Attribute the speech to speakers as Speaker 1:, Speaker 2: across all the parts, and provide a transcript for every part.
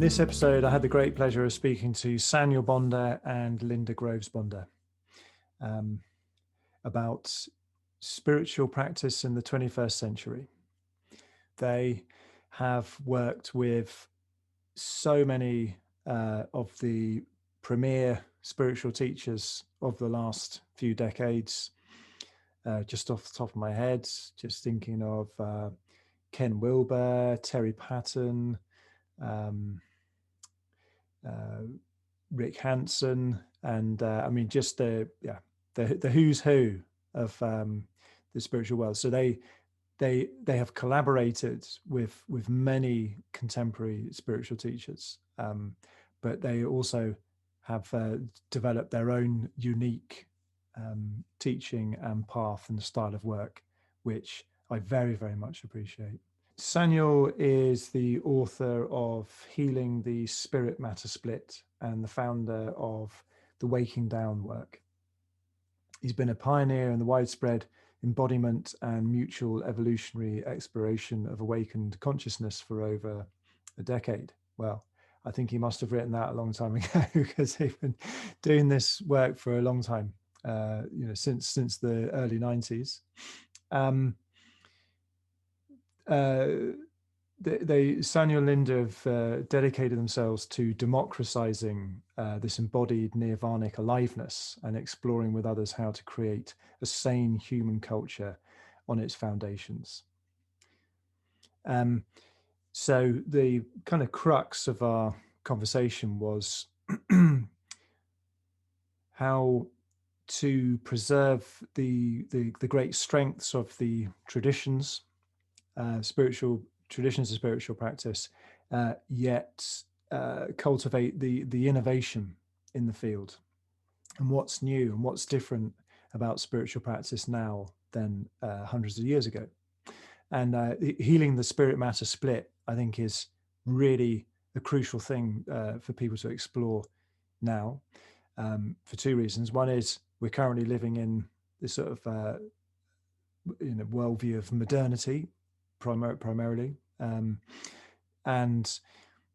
Speaker 1: this episode, I had the great pleasure of speaking to Saniel Bonder and Linda Groves Bonder about spiritual practice in the 21st century. They have worked with so many of the premier spiritual teachers of the last few decades. Just off the top of my head, just thinking of Ken Wilber, Terry Patton, Rick Hansen, and I mean, just the who's who of the spiritual world. So they have collaborated with many contemporary spiritual teachers, but they also have developed their own unique teaching and path and style of work, which I very, very much appreciate. Saniel is the author of Healing the Spirit Matter Split and the founder of the Waking Down work. He's been a pioneer in the widespread embodiment and mutual evolutionary exploration of awakened consciousness for over a decade. Well, I think he must have written that a long time ago, because they've been doing this work for a long time, since the early 90s. Saniel and Linda have dedicated themselves to democratizing this embodied nirvanic aliveness and exploring with others how to create a sane human culture on its foundations. So the kind of crux of our conversation was how to preserve the great strengths of the traditions, spiritual traditions of spiritual practice, yet cultivate the innovation in the field, and what's new and what's different about spiritual practice now than hundreds of years ago. And healing the spirit matter split, I think, is really a crucial thing for people to explore now, for two reasons. One is we're currently living in this sort of worldview of modernity, primarily, and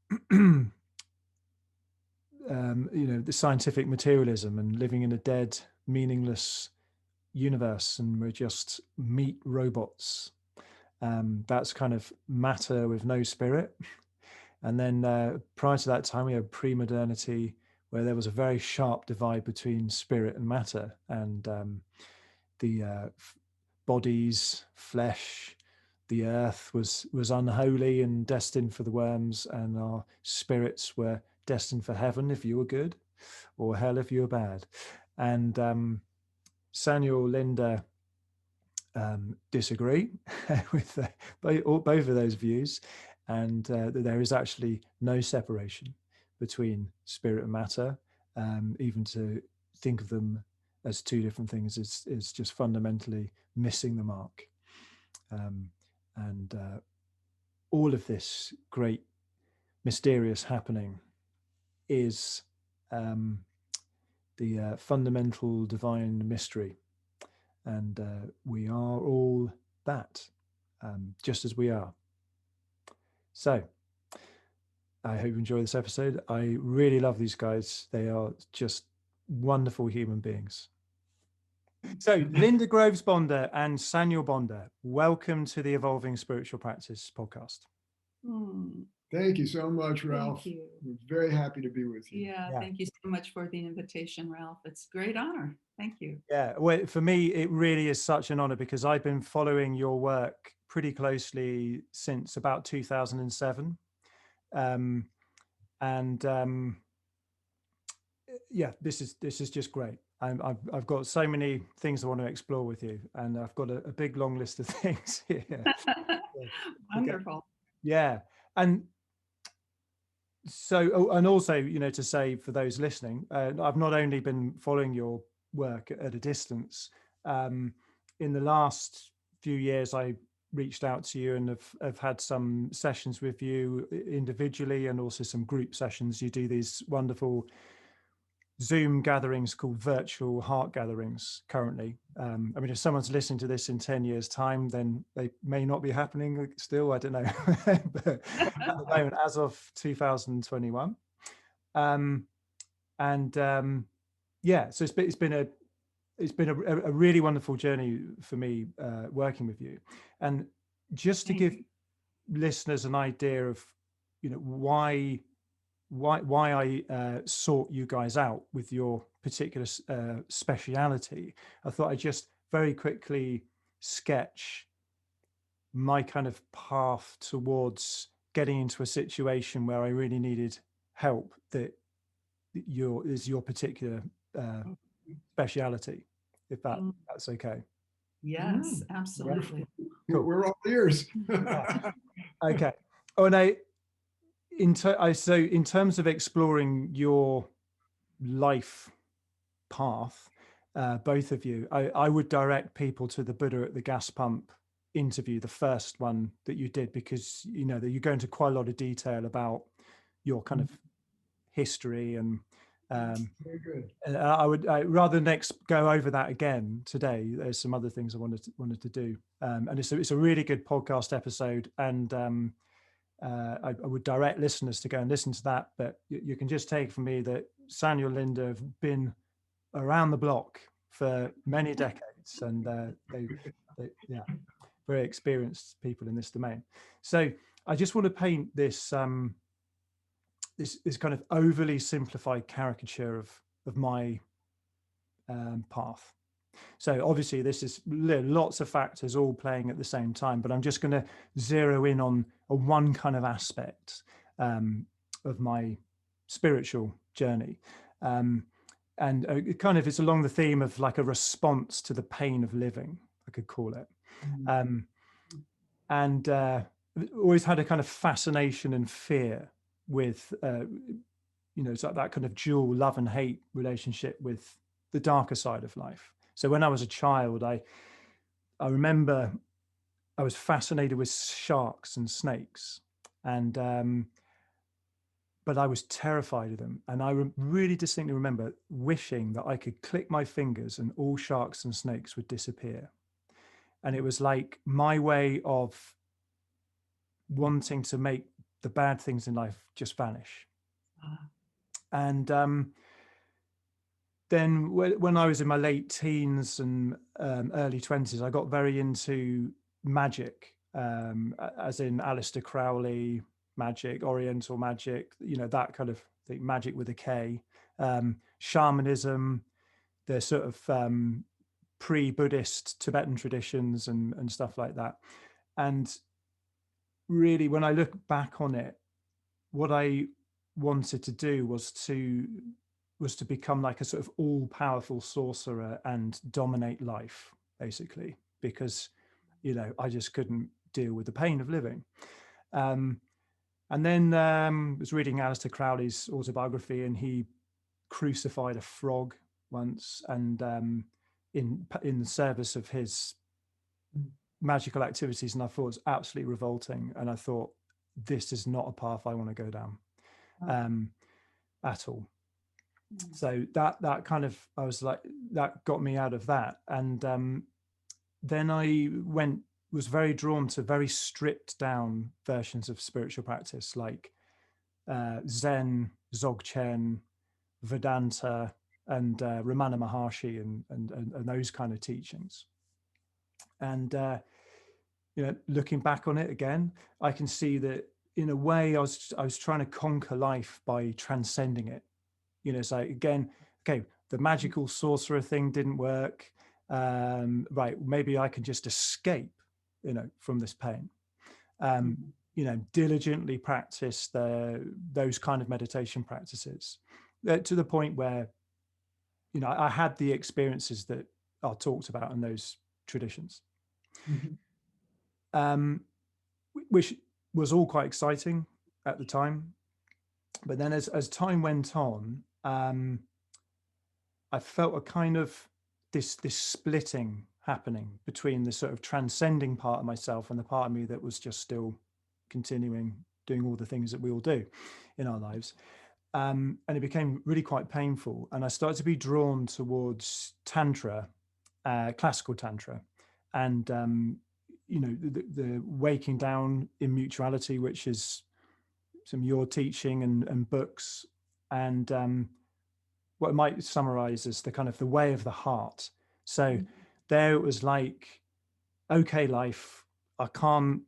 Speaker 1: the scientific materialism and living in a dead, meaningless universe, and we're just meat robots. That's kind of matter with no spirit. And then prior to that time, we had pre-modernity, where there was a very sharp divide between spirit and matter, and the bodies, flesh, the earth was unholy and destined for the worms, and our spirits were destined for heaven if you were good, or hell if you were bad. And Saniel, Linda disagree with both of those views, and there is actually no separation between spirit and matter. Even to think of them as two different things is just fundamentally missing the mark. And all of this great mysterious happening is the fundamental divine mystery. And we are all that, just as we are. So I hope you enjoy this episode. I really love these guys. They are just wonderful human beings. So Linda Groves Bonder and Saniel Bonder, welcome to the Evolving Spiritual Practice podcast.
Speaker 2: Thank you so much, Ralph.
Speaker 3: Thank you.
Speaker 2: We're very happy to be with you.
Speaker 3: Yeah, thank you so much for the invitation, Ralph. It's a great honor. Thank you.
Speaker 1: Yeah, well, for me, it really is such an honor, because I've been following your work pretty closely since about 2007. Yeah, this is just great. I've got so many things I want to explore with you, and I've got a big long list of things here.
Speaker 3: Wonderful.
Speaker 1: Okay. Yeah, and so, and also, to say for those listening, I've not only been following your work at a distance. In the last few years, I reached out to you and have had some sessions with you individually, and also some group sessions. You do these wonderful Zoom gatherings called virtual heart gatherings currently. I mean, if someone's listening to this in 10 years' time, then they may not be happening still, I don't know. But at the moment, as of 2021. Yeah, so it's been a really wonderful journey for me working with you. And just to give listeners an idea of, why I sought you guys out with your particular speciality, I thought I'd just very quickly sketch my kind of path towards getting into a situation where I really needed help that is your particular speciality, if that's okay.
Speaker 3: Yes, absolutely.
Speaker 2: Cool. We're all ears.
Speaker 1: Okay. Oh, and so in terms of exploring your life path, both of you, I would direct people to the Buddha at the gas pump interview, the first one that you did, because that you go into quite a lot of detail about your kind of history and
Speaker 2: very good.
Speaker 1: I would rather than go over that again today. There's some other things I wanted to do, and it's a really good podcast episode, and I would direct listeners to go and listen to that. But you can just take from me that Saniel and Linda have been around the block for many decades, and they very experienced people in this domain. So I just want to paint this this kind of overly simplified caricature of my path. So obviously this is lots of factors all playing at the same time, but I'm just going to zero in on one kind of aspect of my spiritual journey. And it kind of it's along the theme of like a response to the pain of living, I could call it. And always had a kind of fascination and fear with, it's like that kind of dual love and hate relationship with the darker side of life. So when I was a child, I remember I was fascinated with sharks and snakes, and but I was terrified of them. And I really distinctly remember wishing that I could click my fingers and all sharks and snakes would disappear. And it was like my way of wanting to make the bad things in life just vanish. And then when I was in my late teens and early 20s, I got very into magic, as in Aleister Crowley magic, Oriental magic, that kind of thing, magic with a K, shamanism, the sort of pre-Buddhist Tibetan traditions and stuff like that. And really, when I look back on it, what I wanted to do was to become like a sort of all-powerful sorcerer and dominate life, basically, because I just couldn't deal with the pain of living. And then was reading Aleister Crowley's autobiography, and he crucified a frog once, and in the service of his magical activities, and I thought it was absolutely revolting. And I thought, this is not a path I want to go down at all. So that kind of, I was like, that got me out of that. And then I was very drawn to very stripped down versions of spiritual practice, like Zen, Dzogchen, Vedanta, and Ramana Maharshi, and those kind of teachings. And looking back on it again, I can see that in a way I was trying to conquer life by transcending it. So again, okay, the magical sorcerer thing didn't work. Right, maybe I can just escape, from this pain. Diligently practice those kind of meditation practices to the point where, I had the experiences that are talked about in those traditions, which was all quite exciting at the time. But then as time went on, I felt a kind of this splitting happening between the sort of transcending part of myself and the part of me that was just still continuing doing all the things that we all do in our lives. and it became really quite painful. And I started to be drawn towards Tantra, classical Tantra, and the waking down in mutuality, which is some of your teaching and books, and what I might summarize as the kind of the way of the heart. So there it was like, okay, life, I can't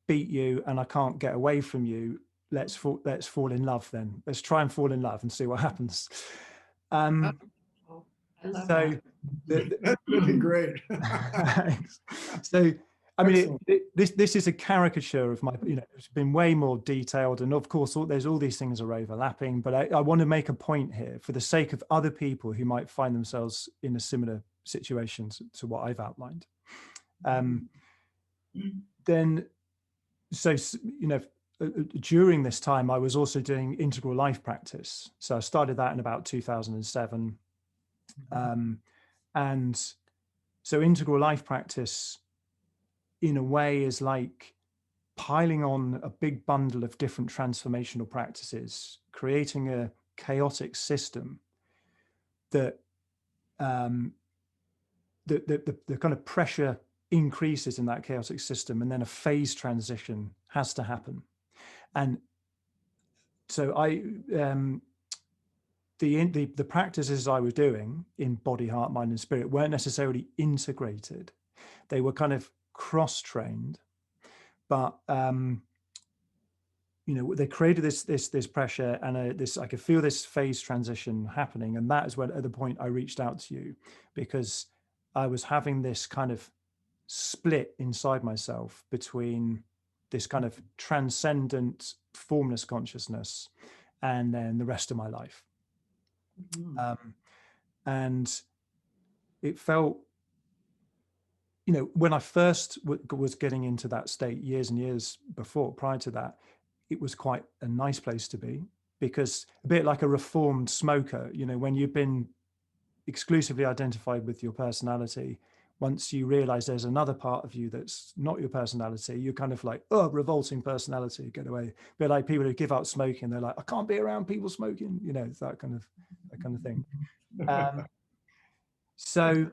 Speaker 1: beat you and I can't get away from you. Let's fall in love then. Let's try and fall in love and see what happens.
Speaker 3: Oh, I love
Speaker 1: So
Speaker 3: that.
Speaker 2: That's really great.
Speaker 1: so I mean,
Speaker 2: Excellent.
Speaker 1: this is a caricature of my, it's been way more detailed, and of course there's all these things are overlapping, but I want to make a point here for the sake of other people who might find themselves in a similar situation to what I've outlined. Then, so during this time, I was also doing integral life practice. So I started that in about 2007, and so integral life practice, in a way, is like piling on a big bundle of different transformational practices, creating a chaotic system that the kind of pressure increases in that chaotic system, and then a phase transition has to happen. And so the practices I was doing in body, heart, mind, and spirit weren't necessarily integrated. They were kind of cross-trained, but they created this pressure and I could feel this phase transition happening, and that is when, at the point, I reached out to you, because I was having this kind of split inside myself between this kind of transcendent formless consciousness and then the rest of my life. And it felt, when I first was getting into that state years and years prior to that, it was quite a nice place to be, because a bit like a reformed smoker, when you've been exclusively identified with your personality, once you realize there's another part of you that's not your personality, you're kind of like, oh, revolting personality, get away. But like people who give up smoking, they're like, I can't be around people smoking, it's that kind of thing. So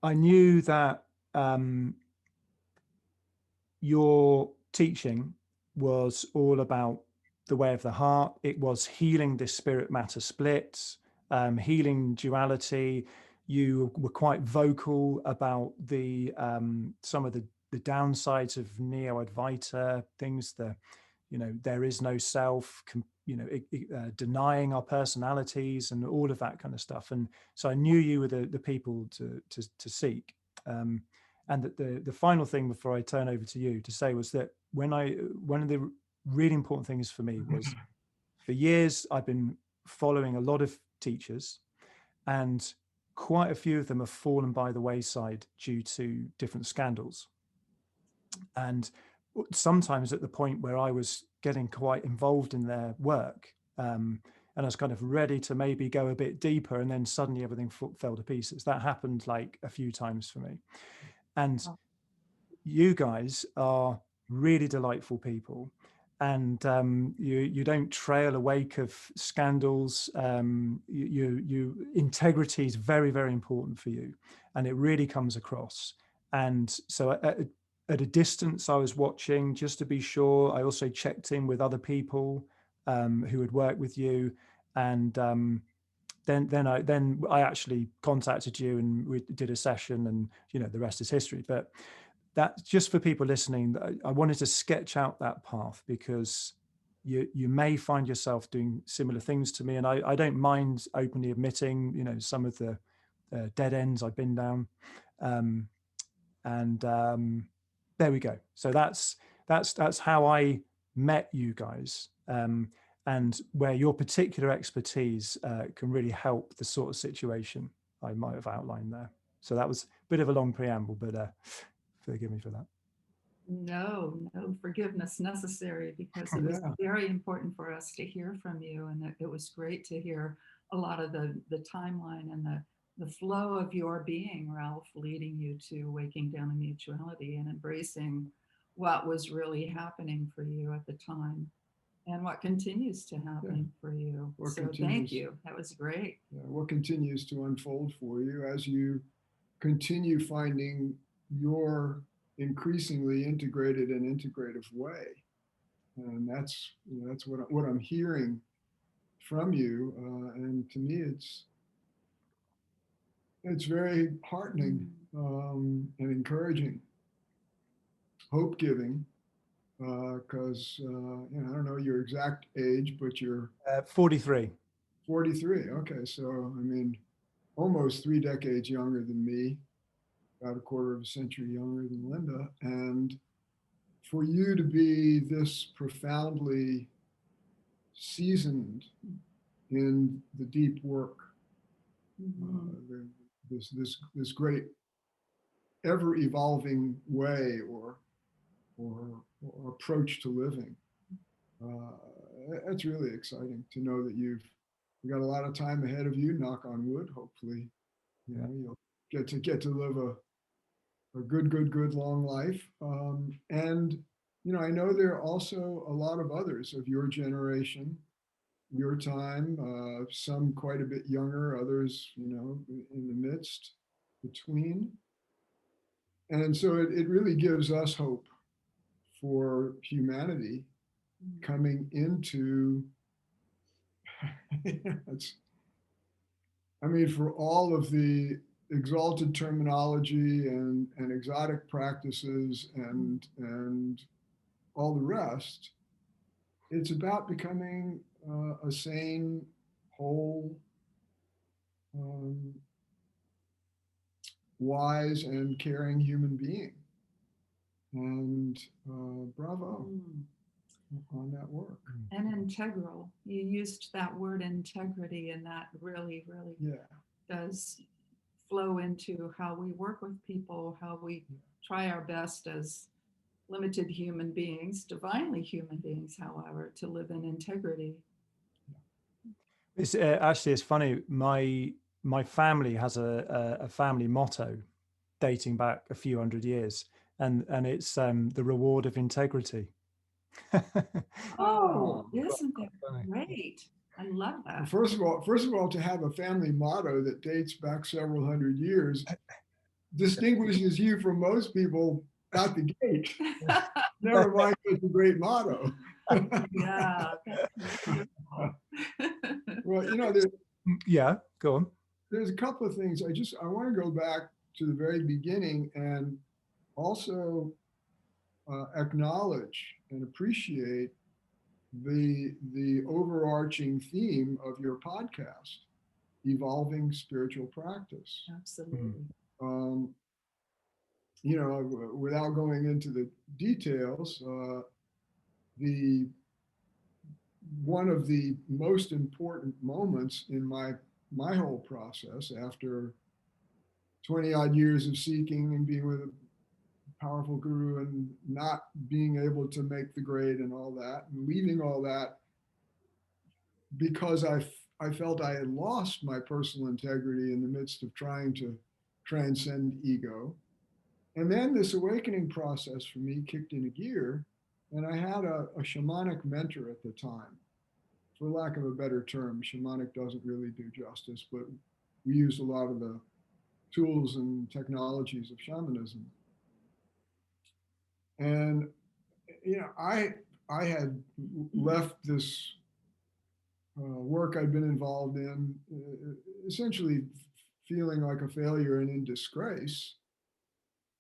Speaker 1: I knew that your teaching was all about the way of the heart. It was healing this spirit matter split, healing duality. You were quite vocal about the some of the downsides of neo-Advaita things, there is no self, denying our personalities and all of that kind of stuff. And so I knew you were the people to seek. And that the final thing before I turn over to you to say was that one of the really important things for me was, for years I've been following a lot of teachers, and quite a few of them have fallen by the wayside due to different scandals. And sometimes at the point where I was getting quite involved in their work, and I was kind of ready to maybe go a bit deeper, and then suddenly everything fell to pieces. That happened like a few times for me. And you guys are really delightful people, and you don't trail a wake of scandals. Integrity is very, very important for you, and it really comes across. And so at a distance, I was watching just to be sure. I also checked in with other people who had worked with you, and then I actually contacted you, and we did a session, and the rest is history. But that's just for people listening. I wanted to sketch out that path, because you may find yourself doing similar things to me, and I don't mind openly admitting, some of the dead ends I've been down, and there we go. So that's how I met you guys, and where your particular expertise can really help the sort of situation I might have outlined there. So that was a bit of a long preamble, but forgive me for that.
Speaker 3: No forgiveness necessary, because it was very important for us to hear from you, and it was great to hear a lot of the timeline and the flow of your being, Ralph, leading you to waking down in mutuality and embracing what was really happening for you at the time. and what continues to happen for you.
Speaker 2: What
Speaker 3: So
Speaker 2: continues.
Speaker 3: thank you. That was great.
Speaker 2: What continues to unfold for you as you continue finding your increasingly integrated and integrative way. And that's what I'm hearing from you. And to me, it's very heartening and encouraging, hope giving, because I don't know your exact age, but you're
Speaker 1: 43.
Speaker 2: 43. Okay, so I mean, almost 3 decades younger than me, about a quarter of a century younger than Linda, and for you to be this profoundly seasoned in the deep work, this great ever evolving way or approach to living. That's really exciting to know that you've got a lot of time ahead of you. Knock on wood. Hopefully, you'll get to live a good long life. And I know there are also a lot of others of your generation, your time. Some quite a bit younger, others in the midst, between. And so it really gives us hope for humanity coming into for all of the exalted terminology and exotic practices and all the rest, it's about becoming a sane, whole, wise and caring human being. And bravo on that work.
Speaker 3: And integral. You used that word integrity, and that really does flow into how we work with people, how we try our best as limited human beings, divinely human beings, however, to live in integrity.
Speaker 1: It's actually, it's funny. My family has a family motto dating back a few hundred years, and it's the reward of integrity.
Speaker 3: Oh, isn't that great? I love that.
Speaker 2: First of all, to have a family motto that dates back several hundred years distinguishes you from most people out the gate. Never mind, it's a great motto.
Speaker 3: Yeah.
Speaker 2: Well,
Speaker 1: yeah, go on.
Speaker 2: There's a couple of things. I want to go back to the very beginning and also acknowledge and appreciate the overarching theme of your podcast, evolving spiritual practice.
Speaker 3: Absolutely.
Speaker 2: Without going into the details, one of the most important moments in my whole process, after 20 odd years of seeking and being with a powerful guru and not being able to make the grade and all that, and leaving all that because I felt I had lost my personal integrity in the midst of trying to transcend ego. And then this awakening process for me kicked into gear, and I had a shamanic mentor at the time. For lack of a better term, shamanic doesn't really do justice, but we used a lot of the tools and technologies of shamanism. And I had left this work I'd been involved in, essentially feeling like a failure and in disgrace.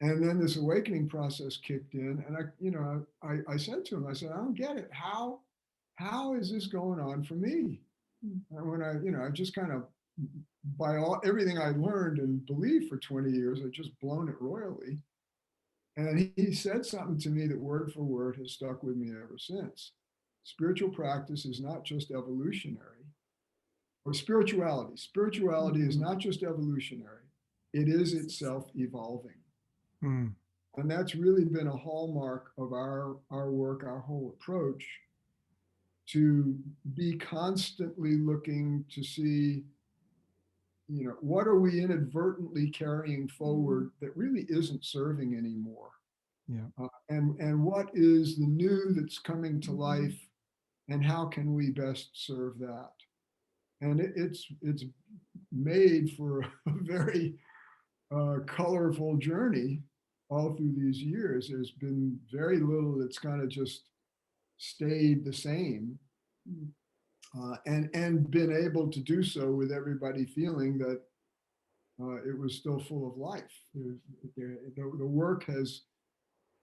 Speaker 2: And then this awakening process kicked in, and I said to him, I said, I don't get it. How is this going on for me? And when I just kind of, by everything I learned and believed for 20 years, I'd just blown it royally. And he said something to me that word for word has stuck with me ever since. Spiritual practice is not just evolutionary, or spirituality. Spirituality is not just evolutionary, it is itself evolving. And that's really been a hallmark of our work, our whole approach, to be constantly looking to see, what are we inadvertently carrying forward that really isn't serving anymore?
Speaker 1: Yeah.
Speaker 2: And what is the new that's coming to life and how can we best serve that? And it's made for a very colorful journey all through these years. There's been very little that's kind of just stayed the same, and been able to do so with everybody feeling that it was still full of life. The work has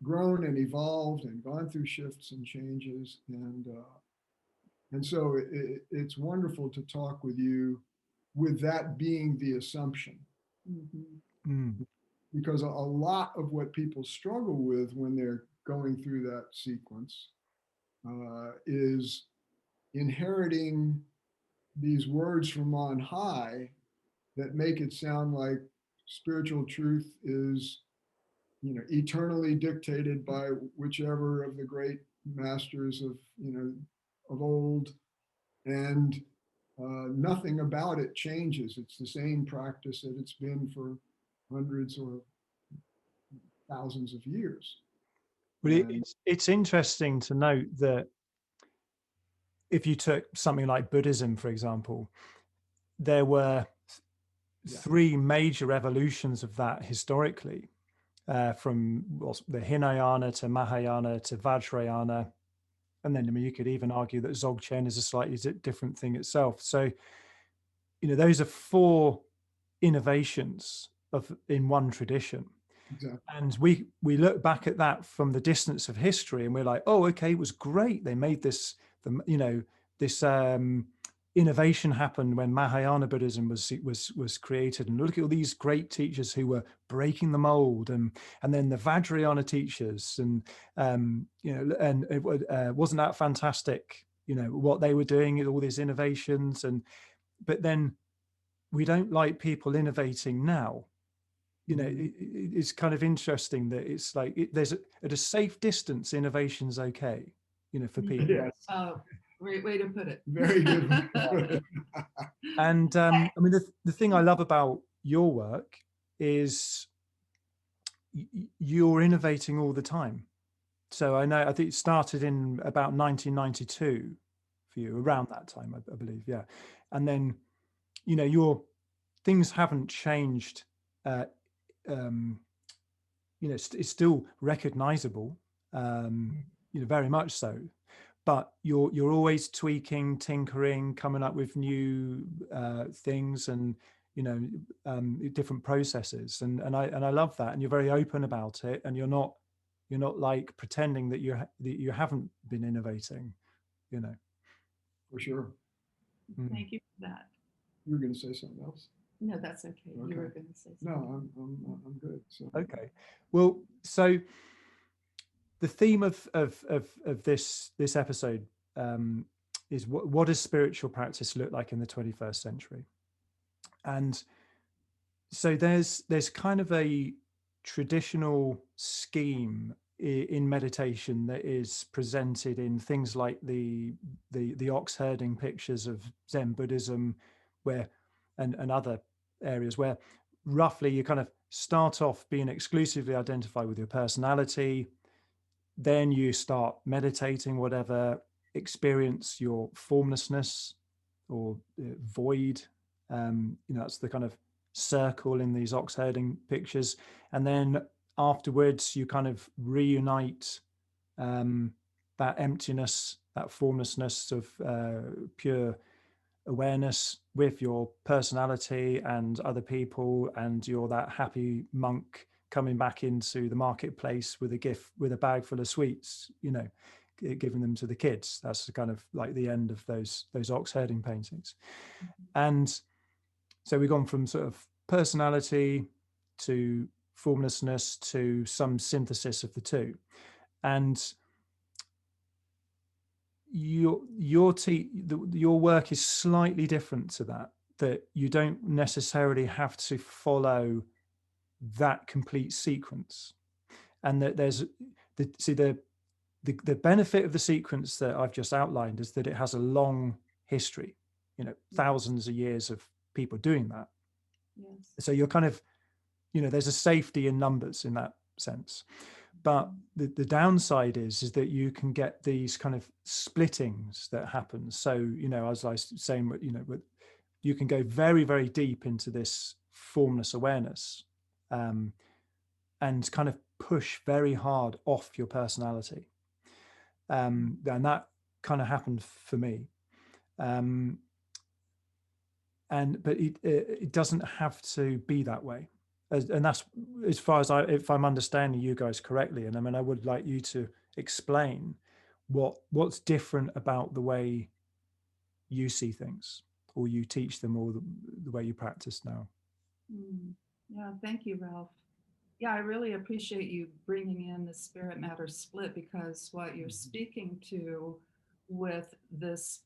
Speaker 2: grown and evolved and gone through shifts and changes, and so it's wonderful to talk with you with that being the assumption. Because a lot of what people struggle with when they're going through that sequence is inheriting these words from on high that make it sound like spiritual truth is, eternally dictated by whichever of the great masters of old, and nothing about it changes. It's the same practice that it's been for hundreds or thousands of years.
Speaker 1: Well, it's interesting to note that if you took something like Buddhism, for example, there were three major evolutions of that historically, from the Hinayana to Mahayana to Vajrayana. And then, you could even argue that Dzogchen is a slightly different thing itself. So, those are four innovations in one tradition.
Speaker 2: Exactly.
Speaker 1: And we look back at that from the distance of history, and we're like, oh, okay, it was great. They made this, this innovation happened when Mahayana Buddhism was created. And look at all these great teachers who were breaking the mold, and then the Vajrayana teachers, and and it wasn't that fantastic, what they were doing, all these innovations, but then we don't like people innovating now. It's kind of interesting that it's like there's at a safe distance, innovation's okay, for people.
Speaker 2: Yes.
Speaker 3: Oh, great way to put it.
Speaker 2: Very good.
Speaker 1: And the thing I love about your work is you're innovating all the time. So I think it started in about 1992 for you, around that time, I believe. Yeah. And then, your things haven't changed. It's still recognizable, very much so, but you're always tweaking, tinkering, coming up with new things, and different processes, and I love that, and you're very open about it, and you're not like pretending that you haven't been innovating.
Speaker 2: For sure.
Speaker 3: Thank you for that.
Speaker 2: You were going to say something else?
Speaker 3: No, that's okay. You were going to say something.
Speaker 2: No, I'm good. So.
Speaker 1: Okay. Well, so the theme of this episode is what does spiritual practice look like in the 21st century? And so there's kind of a traditional scheme in meditation that is presented in things like the ox herding pictures of Zen Buddhism, where and other areas where roughly you kind of start off being exclusively identified with your personality, then you start meditating, whatever, experience your formlessness or void. That's the kind of circle in these ox herding pictures. And then afterwards, you kind of reunite that emptiness, that formlessness of pure awareness with your personality and other people, and you're that happy monk coming back into the marketplace with a bag full of sweets, giving them to the kids. That's kind of like the end of those ox herding paintings. And so we've gone from sort of personality to formlessness to some synthesis of the two. And your work is slightly different to that you don't necessarily have to follow that complete sequence, and that there's the benefit of the sequence that I've just outlined is that it has a long history, thousands of years of people doing that.
Speaker 3: Yes.
Speaker 1: So you're kind of, there's a safety in numbers in that sense. but the downside is that you can get these kind of splittings that happen. So, you know, as I was saying, you know, you can go very, very deep into this formless awareness, and kind of push very hard off your personality. And that kind of happened for me. But it doesn't have to be that way. And that's as far as if I'm understanding you guys correctly. And I mean, I would like you to explain what's different about the way you see things, or you teach them, or the way you practice now.
Speaker 3: Yeah, thank you, Ralph. Yeah, I really appreciate you bringing in the spirit matter split, because what you're speaking to with this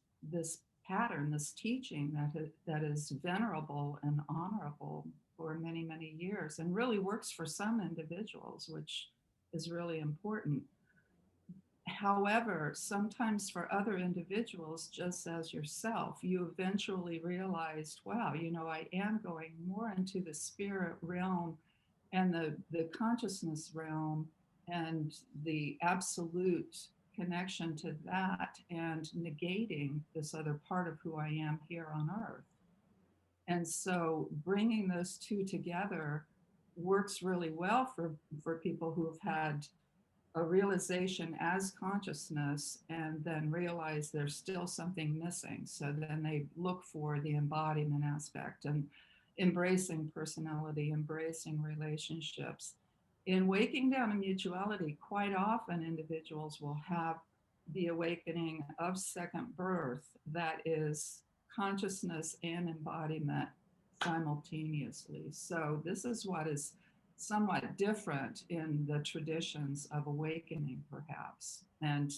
Speaker 3: pattern, this teaching that is venerable and honorable for many, many years, and really works for some individuals, which is really important. However, sometimes for other individuals, just as yourself, you eventually realized, wow, you know, I am going more into the spirit realm and the consciousness realm and the absolute connection to that, and negating this other part of who I am here on earth. And so bringing those two together works really well for people who have had a realization as consciousness and then realize there's still something missing. So then they look for the embodiment aspect and embracing personality, embracing relationships. In waking down to mutuality, quite often individuals will have the awakening of second birth that is consciousness and embodiment simultaneously. So this is what is somewhat different in the traditions of awakening, perhaps. And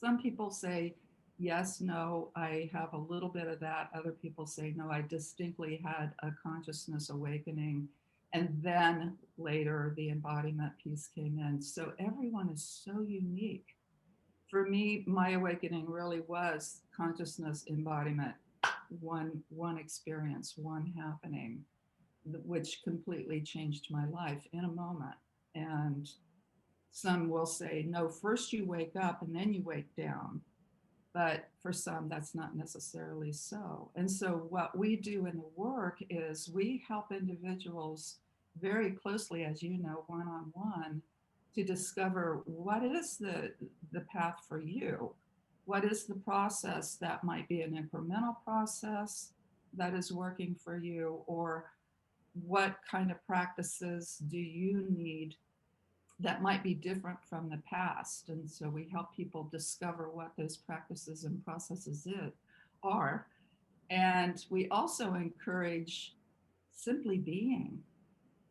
Speaker 3: some people say, yes, no, I have a little bit of that. Other people say, no, I distinctly had a consciousness awakening. And then later the embodiment piece came in. So everyone is so unique. For me, my awakening really was consciousness, embodiment, one experience, one happening, which completely changed my life in a moment. And some will say, no, first you wake up and then you wake down. But for some, that's not necessarily so. And so what we do in the work is we help individuals very closely, as you know, one-on-one, to discover what is the path for you. What is the process that might be an incremental process that is working for you, or what kind of practices do you need that might be different from the past? And so we help people discover what those practices and processes are. And we also encourage simply being,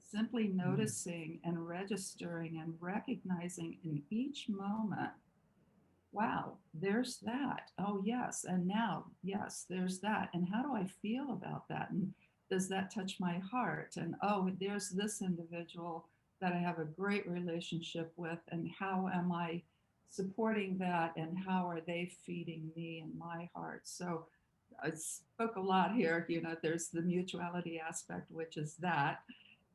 Speaker 3: simply noticing and registering and recognizing in each moment, wow, there's that. Oh, yes. And now, yes, there's that. And how do I feel about that? And does that touch my heart? And oh, there's this individual that I have a great relationship with. And how am I supporting that? And how are they feeding me and my heart? So I spoke a lot here. You know, there's the mutuality aspect, which is that,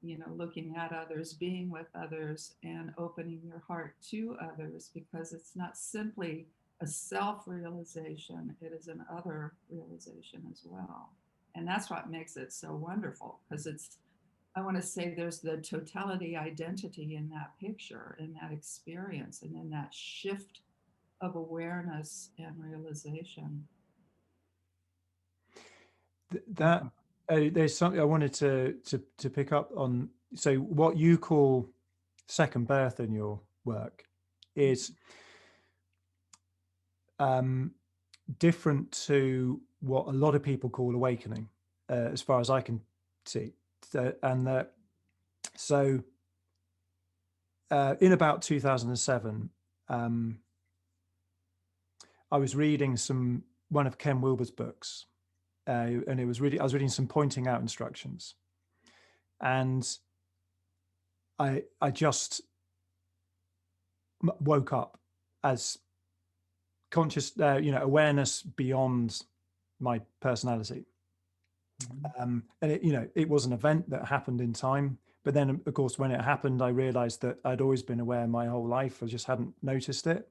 Speaker 3: you know, looking at others, being with others, and opening your heart to others, because it's not simply a self-realization, it is an other realization as well. And that's what makes it so wonderful, because it's, I want to say, there's the totality identity in that picture, in that experience, and in that shift of awareness and realization.
Speaker 1: That there's something I wanted to pick up on. So what you call second birth in your work is different to what a lot of people call awakening, as far as I can see. So in about 2007, I was reading one of Ken Wilber's books, and I was reading some pointing out instructions, and I just woke up as conscious, awareness beyond my personality.
Speaker 2: Mhm.
Speaker 1: And it, it was an event that happened in time. But then, of course, when it happened, I realized that I'd always been aware my whole life. I just hadn't noticed it.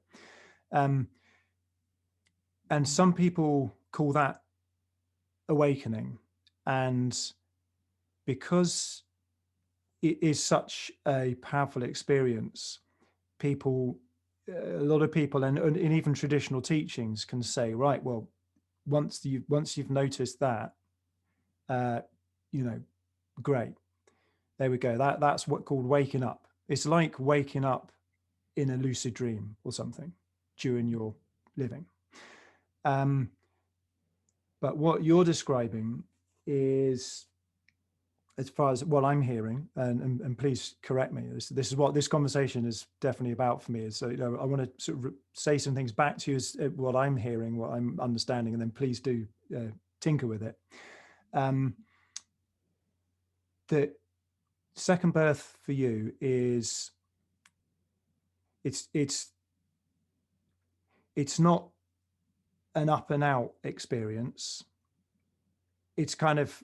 Speaker 1: Um, and some people call that awakening. And because it is such a powerful experience, people, a lot of people, and in even traditional teachings, can say, right, well, once you've noticed that, uh, you know, great, there we go. That's what called waking up. It's like waking up in a lucid dream or something during your living. Um, but what you're describing is, as far as what I'm hearing, and please correct me, this is what this conversation is definitely about for me. Is, so, I want to sort of say some things back to you as what I'm hearing, what I'm understanding, and then please do tinker with it. The second birth for you is, it's not an up and out experience. It's kind of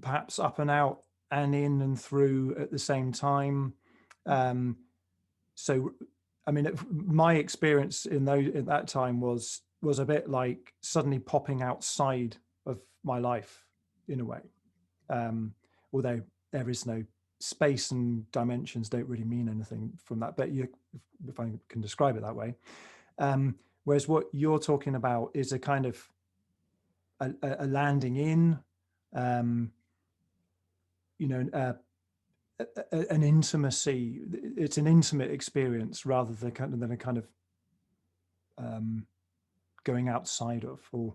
Speaker 1: perhaps up and out and in and through at the same time. So, I mean, my experience in that time was a bit like suddenly popping outside of my life in a way. Although there is no space and dimensions don't really mean anything from that, but if I can describe it that way. Whereas what you're talking about is a kind of a landing in, um, an intimacy. It's an intimate experience rather than a kind of going outside of, or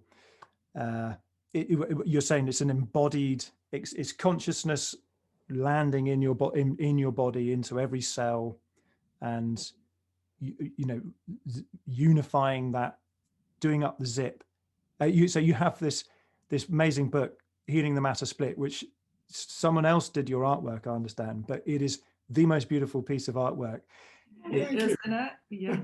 Speaker 1: you're saying it's an embodied. It's consciousness landing in your in your body into every cell, and unifying that, doing up the zip. So you have this amazing book, Healing the Matter Split, which someone else did your artwork, I understand, but it is the most beautiful piece of artwork.
Speaker 3: Isn't it? Yeah.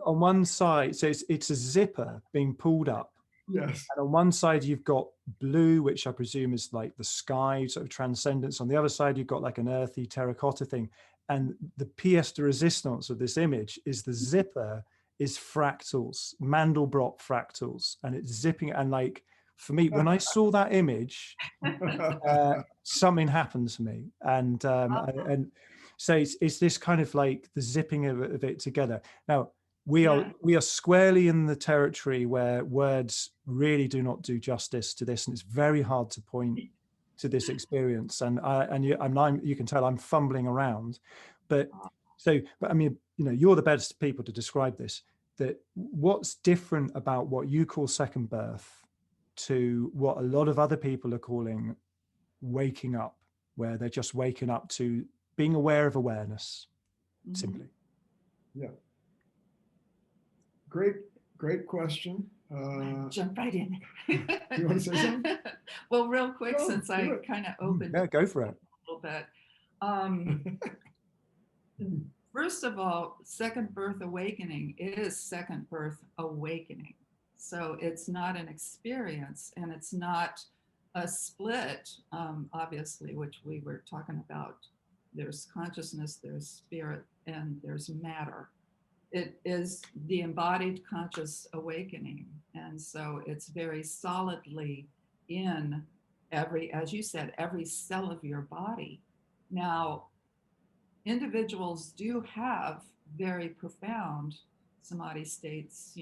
Speaker 1: On one side, so it's a zipper being pulled up.
Speaker 2: Yes.
Speaker 1: And on one side, you've got blue, which I presume is like the sky, sort of transcendence. On the other side, you've got like an earthy terracotta thing. And the pièce de resistance of this image is the zipper is fractals, Mandelbrot fractals. And it's zipping. And like, for me, when I saw that image, something happened to me. And so it's this kind of like the zipping of it together. Now, we are squarely in the territory where words really do not do justice to this, and it's very hard to point to this experience. And you can tell I'm fumbling around, but I mean, you're the best people to describe this. That what's different about what you call second birth to what a lot of other people are calling waking up, where they're just waking up to being aware of awareness, simply.
Speaker 2: Yeah. Great question.
Speaker 3: Jump right in.
Speaker 2: You want to say something?
Speaker 3: Well, real quick,
Speaker 2: No,
Speaker 3: since I kind of opened
Speaker 1: Yeah, go for it.
Speaker 3: a little bit. First of all, second birth awakening is second birth awakening. So it's not an experience, and it's not a split, obviously, which we were talking about. There's consciousness, there's spirit, and there's matter. It is the embodied conscious awakening. And so it's very solidly in every, as you said, every cell of your body. Now, individuals do have very profound samadhi states,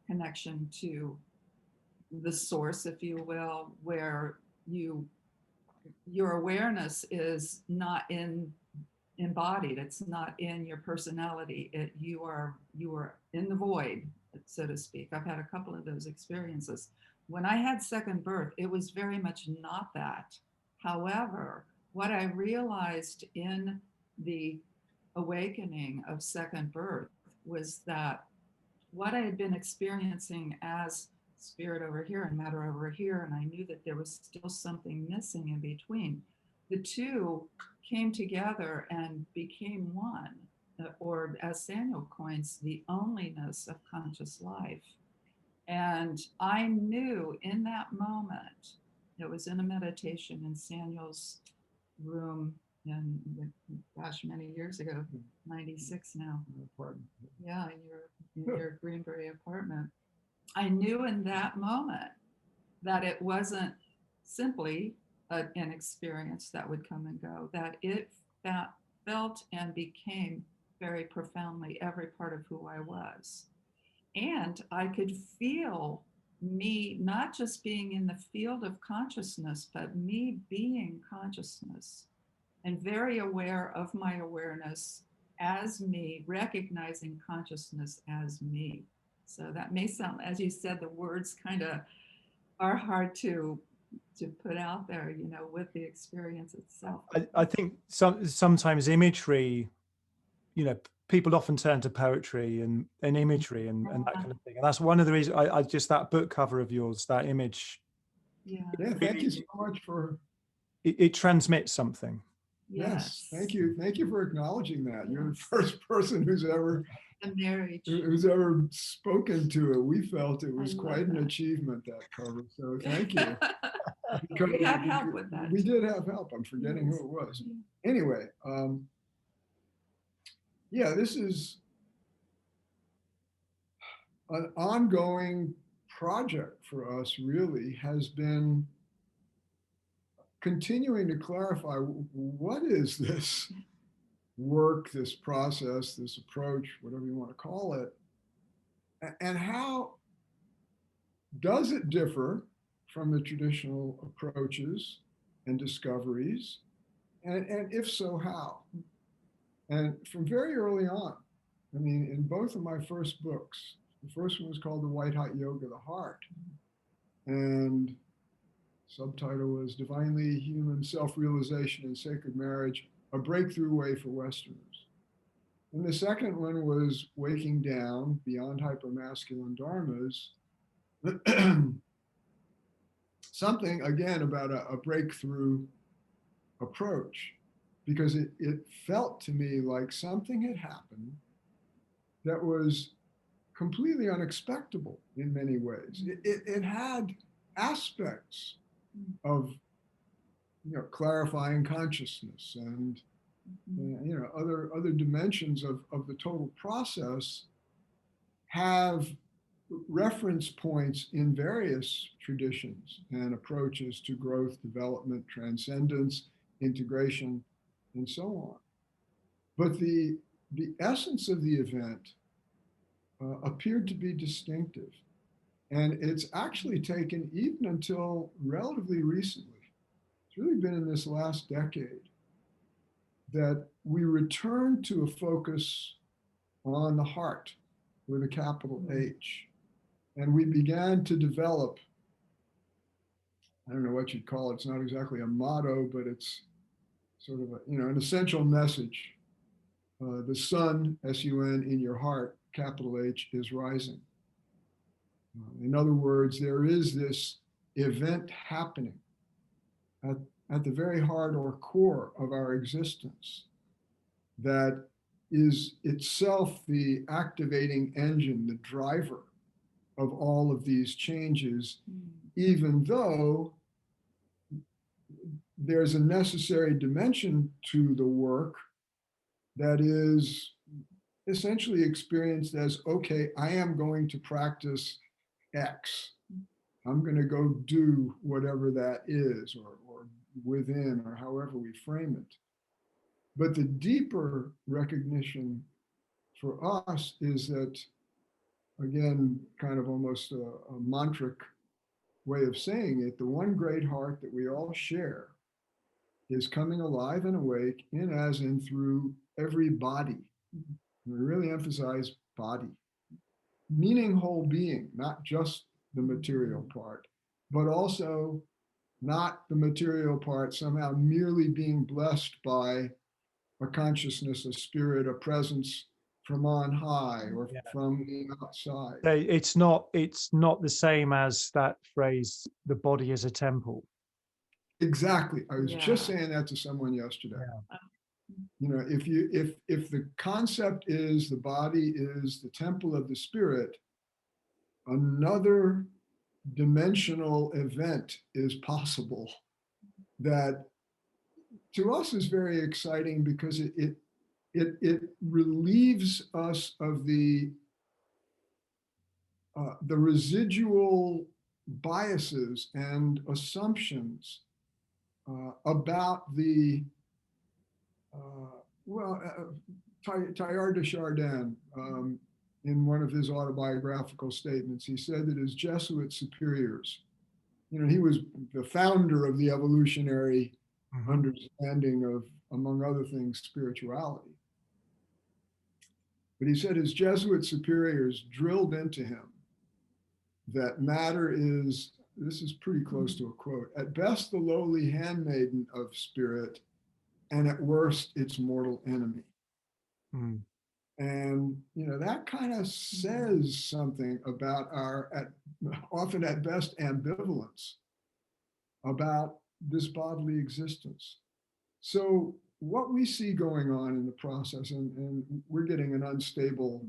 Speaker 3: connection to the source, if you will, where your awareness is not embodied. It's not in your personality. You are in the void, so to speak. I've had a couple of those experiences. When I had second birth, it was very much not that. However, what I realized in the awakening of second birth was that what I had been experiencing as spirit over here and matter over here, and I knew that there was still something missing in between, the two came together and became one, or as Saniel coins, the onlyness of conscious life. And I knew in that moment It was in a meditation in Saniel's room in, gosh, many years ago, 96 now. Yeah, in your Greenbury apartment. I knew in that moment that it wasn't simply an experience that would come and go, that it felt and became very profoundly every part of who I was. And I could feel me not just being in the field of consciousness, but me being consciousness and very aware of my awareness as me, recognizing consciousness as me. So that may sound, as you said, the words kind of are hard to put out there, you know, with the experience itself.
Speaker 1: I think sometimes imagery, you know, people often turn to poetry and imagery and that kind of thing. And that's one of the reasons I just, that book cover of yours, that image.
Speaker 2: Yeah, thank you so much for
Speaker 1: it transmits something.
Speaker 2: Yes, thank you. Thank you for acknowledging that. You're the first person who's ever spoken to it. We felt it was quite an achievement, that cover. So thank you.
Speaker 3: We had help with that.
Speaker 2: We did have help. I'm forgetting who it was. Anyway, yeah, this is an ongoing project for us, really, has been continuing to clarify what is this work, this process, this approach, whatever you want to call it, and how does it differ from the traditional approaches and discoveries, and if so, how? And from very early on, I mean, in both of my first books, the first one was called The White Hot Yoga of the Heart, and subtitle was Divinely Human Self-Realization in Sacred Marriage, a Breakthrough Way for Westerners. And the second one was Waking Down, Beyond Hypermasculine Dharmas, something, again, about a breakthrough approach, because it felt to me like something had happened that was completely unexpected in many ways. It had aspects of, you know, clarifying consciousness and you know, other dimensions of the total process have reference points in various traditions and approaches to growth, development, transcendence, integration, and so on. But the essence of the event appeared to be distinctive. And it's actually taken, even until relatively recently, it's really been in this last decade, that we returned to a focus on the heart with a capital H. And we began to develop, I don't know what you'd call it, it's not exactly a motto, but it's sort of a, you know, an essential message. The sun, S-U-N, in your heart, capital H, is rising. In other words, there is this event happening at the very heart or core of our existence that is itself the activating engine, the driver of all of these changes, even though there's a necessary dimension to the work that is essentially experienced as, okay, I am going to practice X. I'm going to go do whatever that is, or within, or however we frame it. But the deeper recognition for us is that, again, kind of almost a mantric way of saying it, the one great heart that we all share is coming alive and awake in, as in, through every body. And we really emphasize body, meaning whole being, not just the material part, but also not the material part somehow merely being blessed by a consciousness, a spirit, a presence from on high or from the outside.
Speaker 1: It's not the same as that phrase, the body is a temple.
Speaker 2: Exactly. I was just saying that to someone yesterday. You know, if the concept is the body is the temple of the spirit, another dimensional event is possible that to us is very exciting because it relieves us of the residual biases and assumptions about the Teilhard de Chardin, in one of his autobiographical statements, he said that his Jesuit superiors, he was the founder of the evolutionary understanding of, among other things, spirituality. But he said his Jesuit superiors drilled into him that matter is, this is pretty close to a quote, at best the lowly handmaiden of spirit, and at worst its mortal enemy.
Speaker 1: Mm.
Speaker 2: And that kind of says something about our often at best ambivalence about this bodily existence. So what we see going on in the process, and we're getting an unstable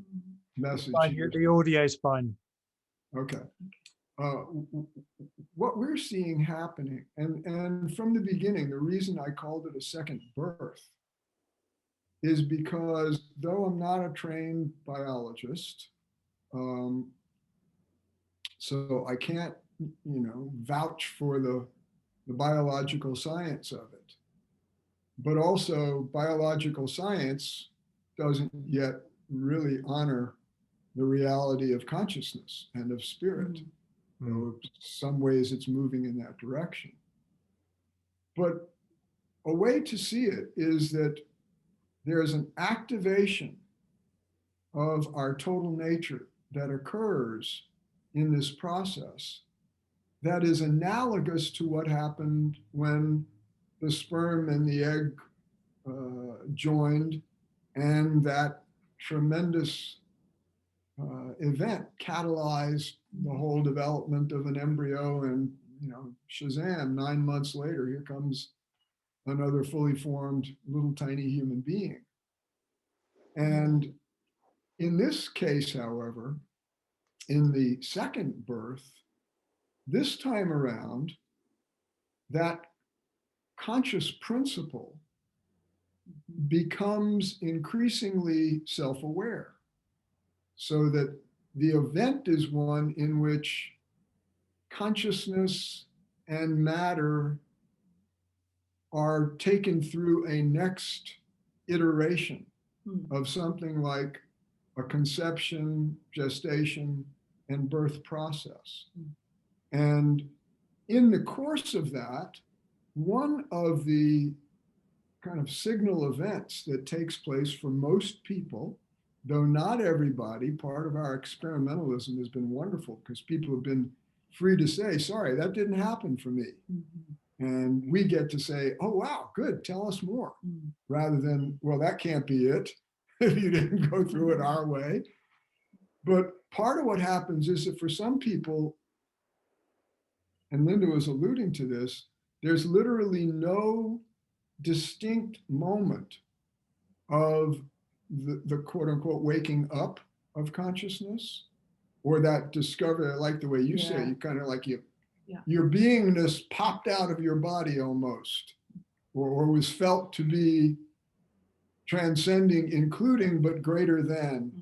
Speaker 2: message here.
Speaker 1: The audio is fine.
Speaker 2: Okay. What we're seeing happening, and from the beginning, the reason I called it a second birth is because though I'm not a trained biologist, so I can't, vouch for the biological science of it. But also biological science doesn't yet really honor the reality of consciousness and of spirit. Though in some ways it's moving in that direction. But a way to see it is that there's an activation of our total nature that occurs in this process that is analogous to what happened when the sperm and the egg joined, and that tremendous event catalyzed the whole development of an embryo, and shazam, 9 months later, here comes another fully formed little tiny human being. And in this case, however, in the second birth, this time around, that conscious principle becomes increasingly self-aware, so that the event is one in which consciousness and matter are taken through a next iteration of something like a conception, gestation, and birth process. And in the course of that, one of the kind of signal events that takes place for most people, though not everybody, part of our experimentalism has been wonderful because people have been free to say, sorry, that didn't happen for me. And we get to say, oh, wow, good, tell us more, rather than, well, that can't be it if you didn't go through it our way. But part of what happens is that for some people, and Linda was alluding to this, there's literally no distinct moment of the quote unquote waking up of consciousness, or that discovery. I like the way you say it, you kind of like your beingness popped out of your body almost, or was felt to be transcending, including but greater than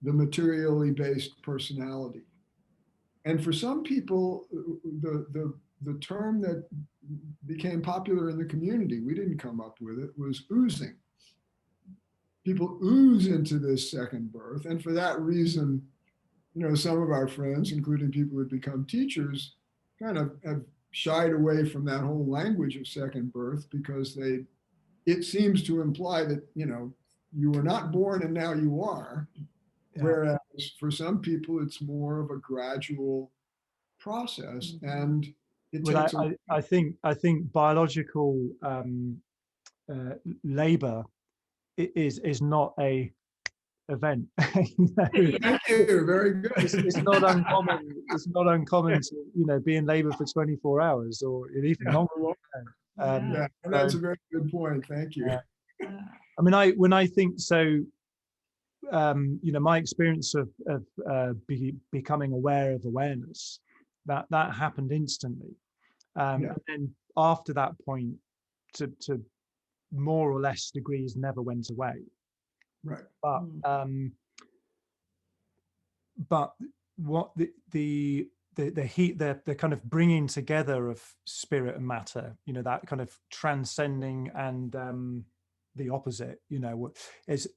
Speaker 2: the materially based personality. And for some people, the term that became popular in the community, we didn't come up with it, was oozing. People ooze into this second birth. And for that reason, some of our friends, including people who had become teachers, kind of have shied away from that whole language of second birth, because it seems to imply that, you were not born and now you are. Yeah. Whereas for some people, it's more of a gradual process. And it takes
Speaker 1: I think biological labor is not a event.
Speaker 2: Thank you. Very good.
Speaker 1: It's not uncommon. It's not uncommon to be in labor for 24 hours or even longer.
Speaker 2: And that's a very good point. Thank you.
Speaker 1: I mean, when I think so, my experience of becoming aware of awareness, that happened instantly.
Speaker 2: Yeah.
Speaker 1: And then after that point, to more or less degrees, never went away.
Speaker 2: Right.
Speaker 1: But what the heat, the kind of bringing together of spirit and matter, you know, that kind of transcending and the opposite, you know, is,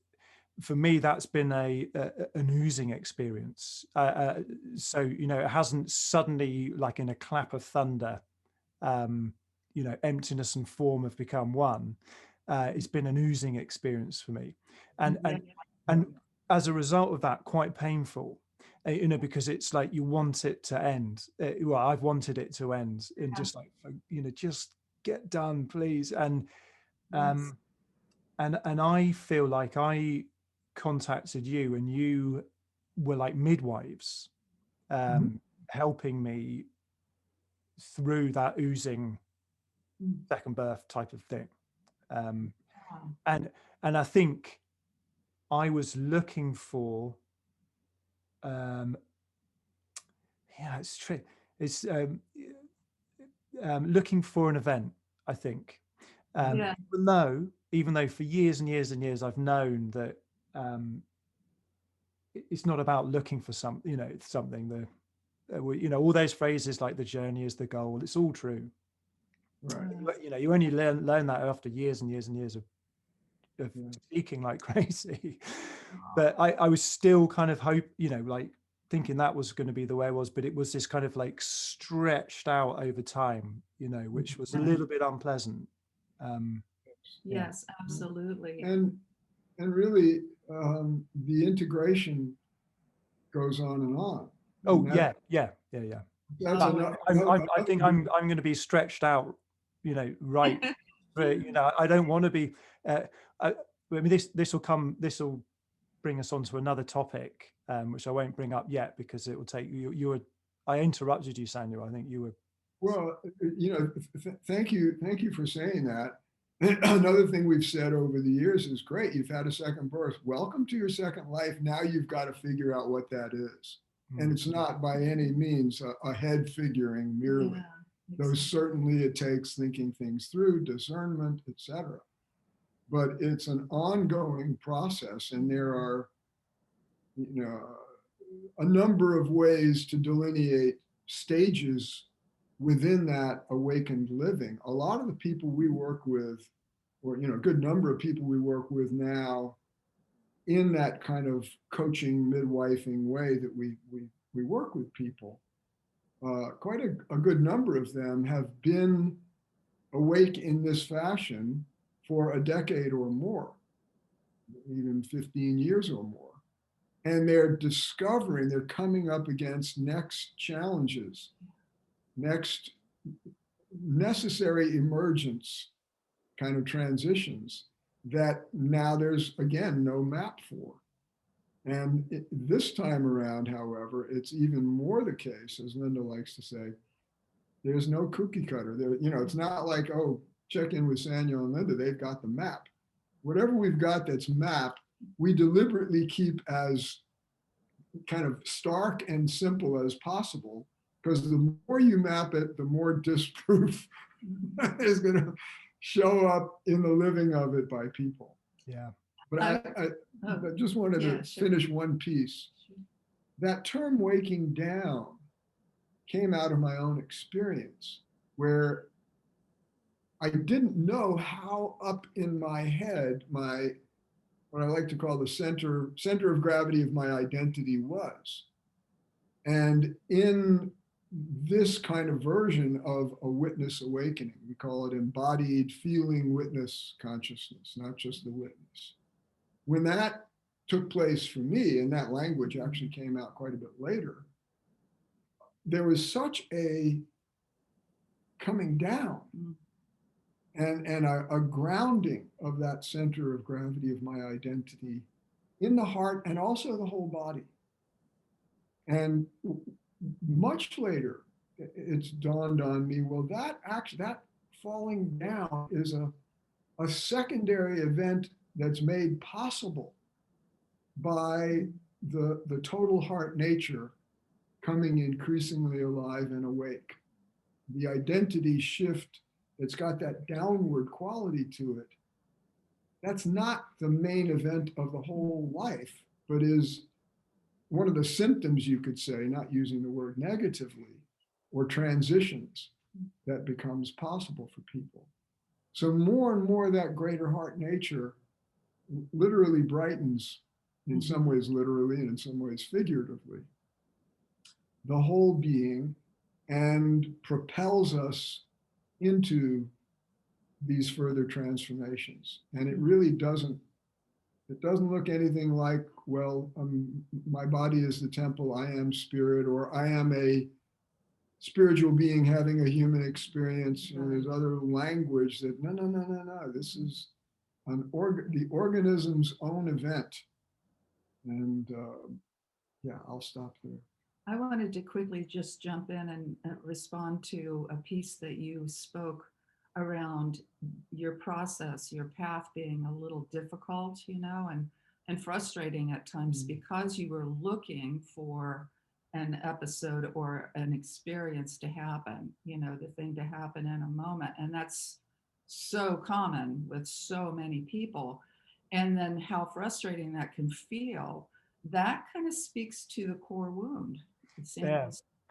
Speaker 1: for me, that's been an oozing experience. So, you know, it hasn't suddenly, like in a clap of thunder, you know, emptiness and form have become one. It's been an oozing experience for me, and as a result of that, quite painful. You know, because it's like you want it to end. Well, I've wanted it to end, and just like, you know, just get done, please. And and I feel like I contacted you, and you were like midwives, helping me through that oozing second birth type of thing. And I think I was looking for, yeah, it's true. It's looking for an event, I think. Even though for years and years and years I've known that it's not about looking for something, you know, something. You know, all those phrases like the journey is the goal. It's all true.
Speaker 2: Right.
Speaker 1: You know, you only learn that after years and years and years of seeking like crazy. But I was still kind of you know, like thinking that was going to be the way it was, but it was this kind of like stretched out over time, you know, which was a little bit unpleasant.
Speaker 3: Yes, absolutely.
Speaker 2: And really, the integration goes on and on.
Speaker 1: Oh,
Speaker 2: and
Speaker 1: yeah.
Speaker 2: That's
Speaker 1: I think I'm going to be stretched out, you know, right. You know, I don't want to be. I mean, this will bring us on to another topic, which I won't bring up yet because it will take you. You were. I interrupted you, Saniel. I think you were.
Speaker 2: Well, you know, thank you for saying that. Another thing we've said over the years is, great, you've had a second birth. Welcome to your second life. Now you've got to figure out what that is. And it's not by any means a head figuring merely. Yeah, though certainly it takes thinking things through, discernment, etc. But it's an ongoing process, and there are, you know, a number of ways to delineate stages within that awakened living. A lot of the people we work with, or, you know, a good number of people we work with now in that kind of coaching, midwifing way that we work with people, quite a good number of them have been awake in this fashion for a decade or more, even 15 years or more. And they're discovering, they're coming up against next challenges, next necessary emergence kind of transitions that now there's, again, no map for. And this time around, however, it's even more the case, as Linda likes to say, there's no cookie cutter there. You know, it's not like, oh, check in with Saniel and Linda, they've got the map. Whatever we've got that's mapped, we deliberately keep as kind of stark and simple as possible, because the more you map it, the more disproof is going to show up in the living of it by people.
Speaker 1: Yeah.
Speaker 2: But I just wanted to finish one piece. That term waking down came out of my own experience, where I didn't know how up in my head what I like to call the center of gravity of my identity was. And in this kind of version of a witness awakening, we call it embodied feeling witness consciousness, not just the witness. When that took place for me, and that language actually came out quite a bit later, there was such a coming down and a grounding of that center of gravity of my identity in the heart and also the whole body. And much later, it's dawned on me, well, that falling down is a secondary event that's made possible by the total heart nature coming increasingly alive and awake. The identity shift that's got that downward quality to it, that's not the main event of the whole life, but is one of the symptoms, you could say, not using the word negatively, or transitions that becomes possible for people. So more and more that greater heart nature literally brightens, in some ways literally and in some ways figuratively, the whole being, and propels us into these further transformations. And it really doesn't look anything like, well, my body is the temple, I am spirit, or I am a spiritual being having a human experience. You know, there's other language that, no. This is the organism's own event. And yeah, I'll stop there.
Speaker 3: I wanted to quickly just jump in and respond to a piece that you spoke around your process, your path being a little difficult, you know, and frustrating at times because you were looking for an episode or an experience to happen, you know, the thing to happen in a moment. And that's so common with so many people. And then how frustrating that can feel, that kind of speaks to the core wound.
Speaker 1: Yeah.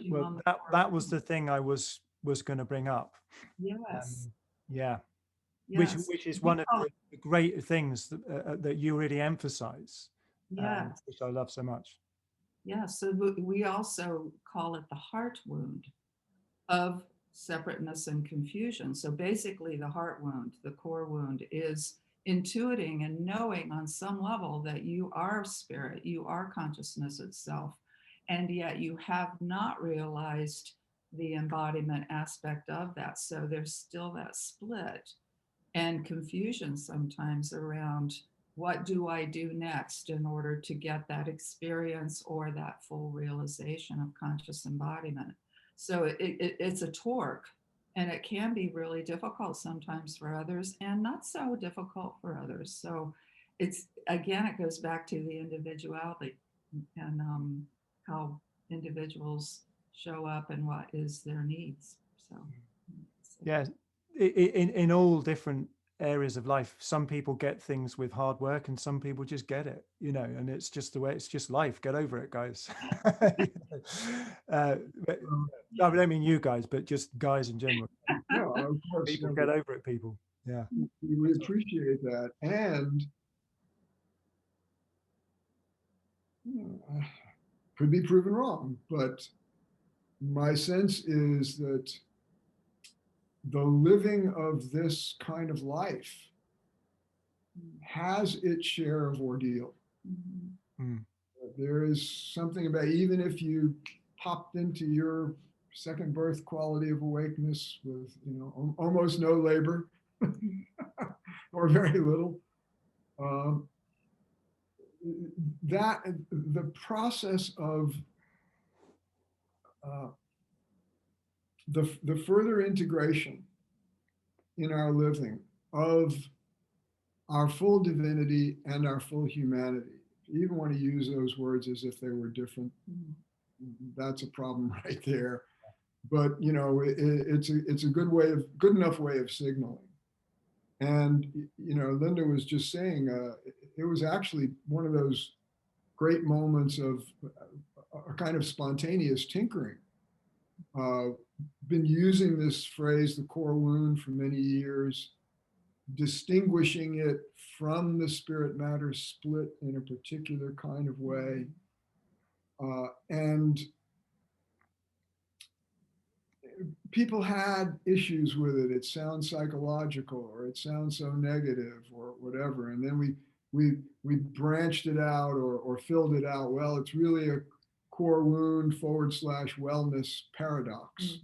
Speaker 1: Well, that was the thing I was going to bring up.
Speaker 3: Yes.
Speaker 1: Yeah.
Speaker 3: Yes.
Speaker 1: Which is one of the great things that you really emphasize.
Speaker 3: Yes.
Speaker 1: Which I love so much.
Speaker 3: Yeah. So we also call it the heart wound of separateness and confusion. So basically, the heart wound, the core wound, is intuiting and knowing on some level that you are spirit, you are consciousness itself, and yet you have not realized the embodiment aspect of that. So there's still that split and confusion sometimes around what do I do next in order to get that experience or that full realization of conscious embodiment. So it's a torque, and it can be really difficult sometimes for others and not so difficult for others. So it's, again, it goes back to the individuality and how individuals show up and what is their needs. So
Speaker 1: yeah, in all different areas of life, some people get things with hard work and some people just get it, you know, and it's just the way, it's just life. Get over it, guys. I don't mean you guys, but just guys in general.
Speaker 2: No, of course.
Speaker 1: People get over it, people. Yeah.
Speaker 2: We appreciate that. And could be proven wrong, but my sense is that the living of this kind of life has its share of ordeal. There is something about, even if you popped into your second birth quality of awakeness with, you know, almost no labor or very little, that the process of the further integration in our living of our full divinity and our full humanity. If you even want to use those words as if they were different, that's a problem right there. But you know, it's a good enough way of signaling. And you know, Linda was just saying, it was actually one of those great moments of a kind of spontaneous tinkering. Been using this phrase, the core wound, for many years, distinguishing it from the spirit matter split in a particular kind of way. And people had issues with it. It sounds psychological, or it sounds so negative, or whatever. And then we branched it out, or filled it out. Well, it's really a core wound / wellness paradox,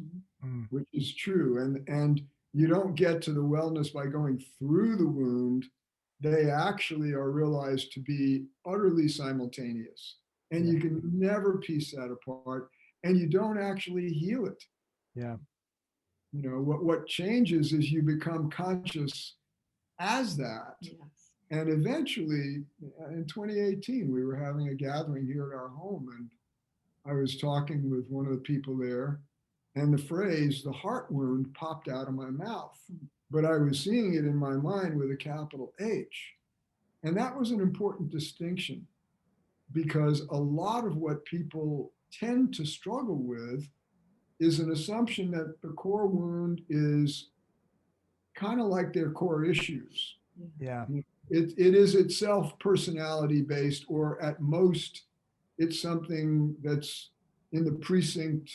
Speaker 2: which is true. And you don't get to the wellness by going through the wound. They actually are realized to be utterly simultaneous. And you can never piece that apart, and you don't actually heal it.
Speaker 1: Yeah.
Speaker 2: You know, what changes is you become conscious as that. Yes. And eventually, in 2018, we were having a gathering here at our home, and I was talking with one of the people there, and the phrase "the heart wound" popped out of my mouth, but I was seeing it in my mind with a capital H. And that was an important distinction, because a lot of what people tend to struggle with is an assumption that the core wound is kind of like their core issues.
Speaker 1: Yeah.
Speaker 2: It is itself personality based, or at most, it's something that's in the precinct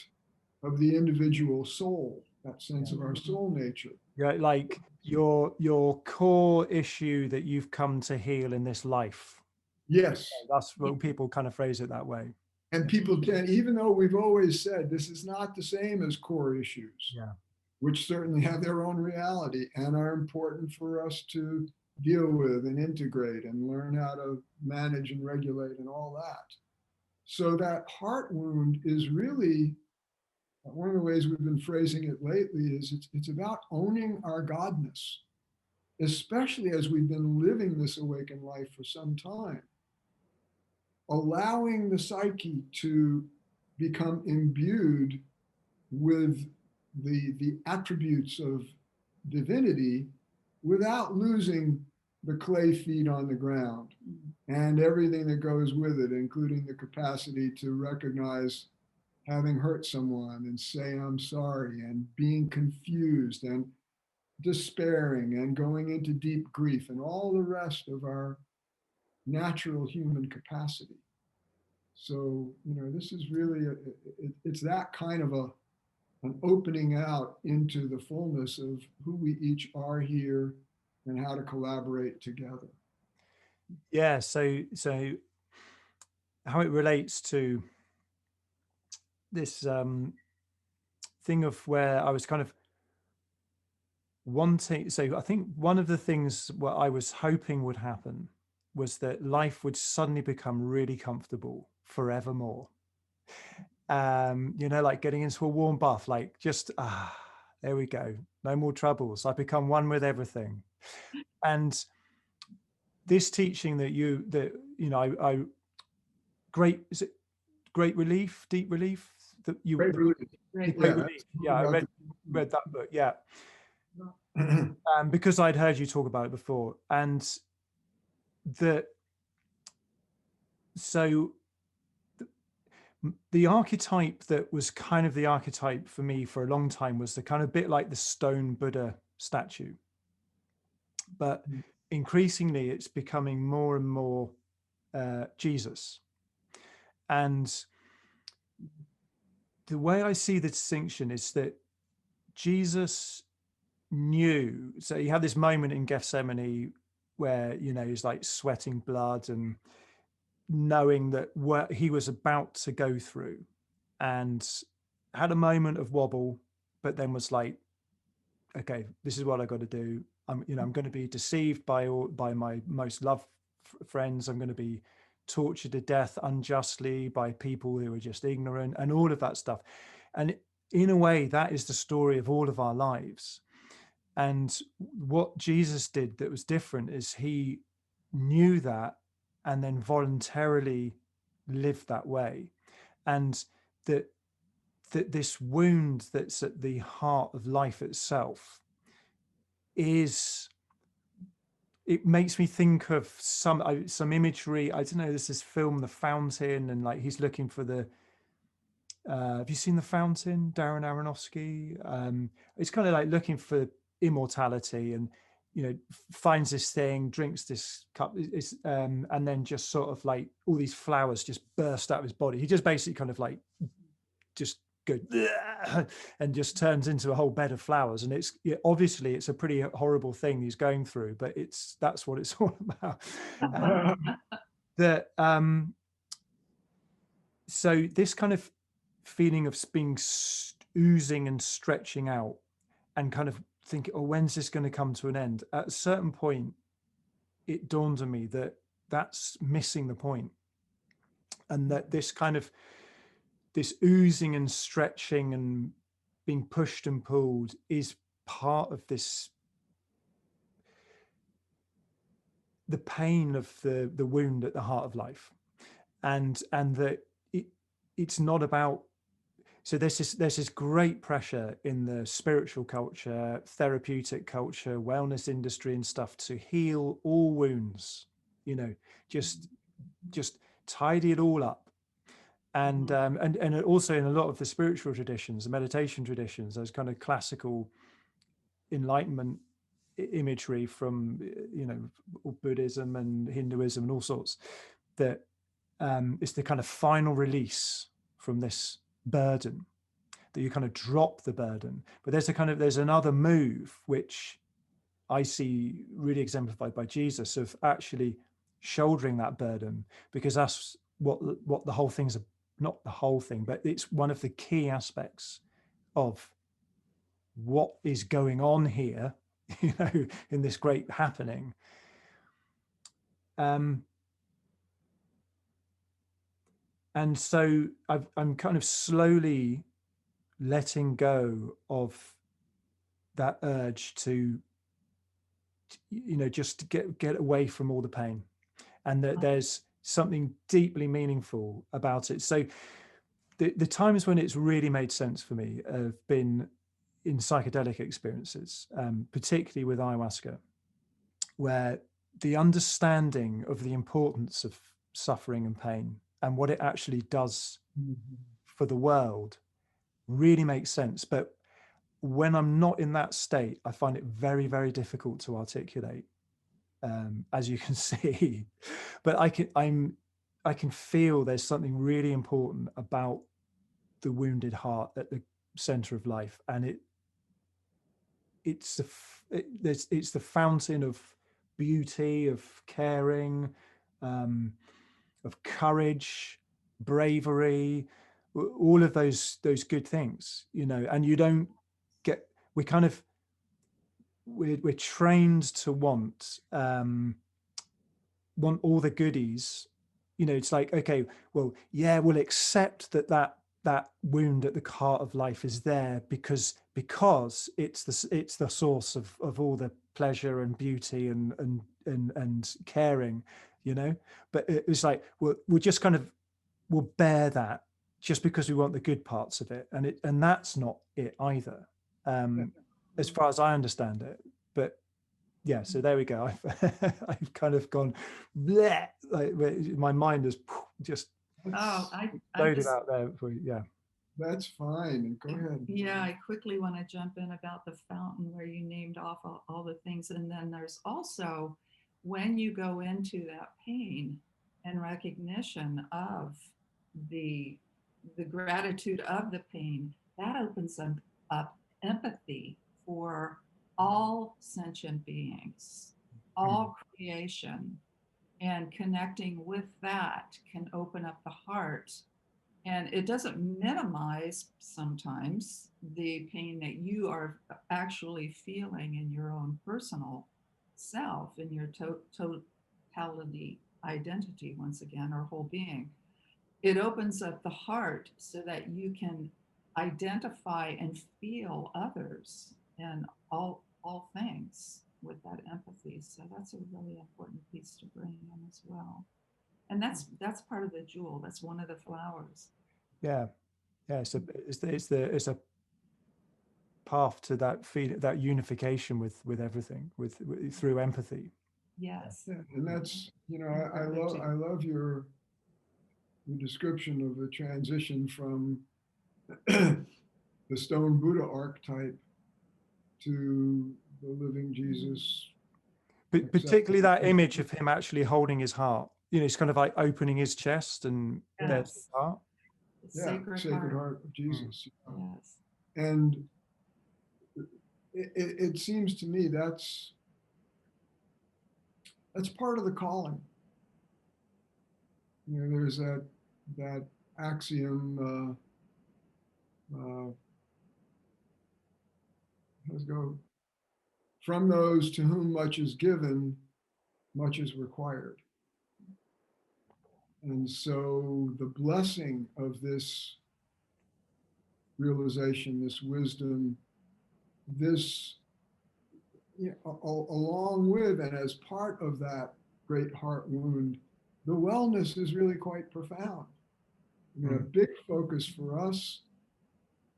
Speaker 2: of the individual soul, that sense of our soul nature.
Speaker 1: Yeah, like your core issue that you've come to heal in this life.
Speaker 2: Yes.
Speaker 1: That's what people kind of phrase it that way.
Speaker 2: And people can, even though we've always said this is not the same as core issues,
Speaker 1: Yeah.
Speaker 2: which certainly have their own reality and are important for us to deal with and integrate and learn how to manage and regulate and all that. So that heart wound is really one of the ways we've been phrasing it lately is it's about owning our godness, especially as we've been living this awakened life for some time. Allowing the psyche to become imbued with the attributes of divinity without losing the clay feet on the ground and everything that goes with it, including the capacity to recognize having hurt someone and say, I'm sorry, and being confused and despairing and going into deep grief and all the rest of our natural human capacity. So, this is really, it's that kind of an opening out into the fullness of who we each are here and how to collaborate together.
Speaker 1: Yeah. So how it relates to this thing of where I was kind of wanting. So I think one of the things what I was hoping would happen was that life would suddenly become really comfortable forevermore. Like getting into a warm bath, like just there we go, no more troubles. I become one with everything. And this teaching I great, is it great relief, deep relief that you
Speaker 2: Great relief.
Speaker 3: Great.
Speaker 1: Great
Speaker 2: Yeah,
Speaker 1: relief. Yeah, I read that book. Yeah. Because I'd heard you talk about it before, and the so the archetype that was kind of the archetype for me for a long time was the kind of bit like the stone Buddha statue, but increasingly it's becoming more and more Jesus. And the way I see the distinction is that Jesus knew, so he had this moment in Gethsemane where he's like sweating blood and knowing that what he was about to go through, and had a moment of wobble, but then was like, okay, this is what I got to do. I'm going to be deceived by my most loved friends. I'm going to be tortured to death unjustly by people who are just ignorant and all of that stuff. And in a way, that is the story of all of our lives. And what Jesus did that was different is he knew that and then voluntarily lived that way. And that this wound that's at the heart of life itself it makes me think of some imagery. I don't know, there's this film, The Fountain, and like he's looking for the have you seen The Fountain, Darren Aronofsky? It's kind of like looking for immortality, and finds this thing, drinks this cup, and then just sort of like all these flowers just burst out of his body. He just basically kind of like just go and just turns into a whole bed of flowers. And obviously it's a pretty horrible thing he's going through, but that's what it's all about. So this kind of feeling of being oozing and stretching out and kind of thinking, oh, when's this going to come to an end? At a certain point, it dawned on me that that's missing the point, and that this oozing and stretching and being pushed and pulled is part of the pain of the wound at the heart of life, and that it's not about, so there's this great pressure in the spiritual culture, therapeutic culture, wellness industry and stuff to heal all wounds, you know, just tidy it all up. And and also in a lot of the spiritual traditions, the meditation traditions, those kind of classical Enlightenment imagery from, you know, Buddhism and Hinduism and all sorts, that it's the kind of final release from this burden, that you kind of drop the burden. But there's another move which I see really exemplified by Jesus, of actually shouldering that burden, because that's what the whole thing's, not the whole thing, but it's one of the key aspects of what is going on here, you know, in this great happening. And so I'm kind of slowly letting go of that urge to, you know, just to get away from all the pain, and that there's something deeply meaningful about it. So the times when it's really made sense for me have been in psychedelic experiences, particularly with ayahuasca, where the understanding of the importance of suffering and pain and what it actually does for the world really makes sense. But when I'm not in that state, I find it very, very difficult to articulate, as you can see. But I can feel there's something really important about the wounded heart at the center of life, and it's the fountain of beauty, of caring, of courage, bravery, all of those good things, you know. And you don't get, we're trained to want all the goodies, you know. It's like, okay, well, yeah, we'll accept that wound at the heart of life is there because it's the source of all the pleasure and beauty and caring, you know. But it's like, we'll just kind of, we'll bear that just because we want the good parts of it, and that's not it either, as far as I understand it. But yeah, so there we go. I've kind of gone bleh, like my mind is just loaded out there for you. Yeah.
Speaker 2: That's fine. Go ahead.
Speaker 3: Yeah, I quickly want to jump in about the fountain where you named off all the things. And then there's also, when you go into that pain and recognition of the gratitude of the pain, that opens up empathy for all sentient beings, all creation, and connecting with that can open up the heart. And it doesn't minimize sometimes the pain that you are actually feeling in your own personal self, in your totality identity, once again, or whole being. It opens up the heart so that you can identify and feel others and all things with that empathy. So that's a really important piece to bring in as well. And that's part of the jewel. That's one of the flowers.
Speaker 1: Yeah. It's a path to that feeling, that unification with everything, through empathy.
Speaker 3: Yes.
Speaker 2: Yeah, and that's, you know, I love your description of the transition from the stone Buddha archetype to the living Jesus.
Speaker 1: But particularly that image of him actually holding his heart. You know, it's kind of like opening his chest, and there's his heart.
Speaker 3: The sacred
Speaker 2: heart of Jesus.
Speaker 3: Yes.
Speaker 2: And it seems to me that's part of the calling. You know, there's that axiom, let's go, from those to whom much is given, much is required. And so the blessing of this realization, this wisdom, this, you know, along with and as part of that great heart wound, the wellness is really quite profound. I mean, a big focus for us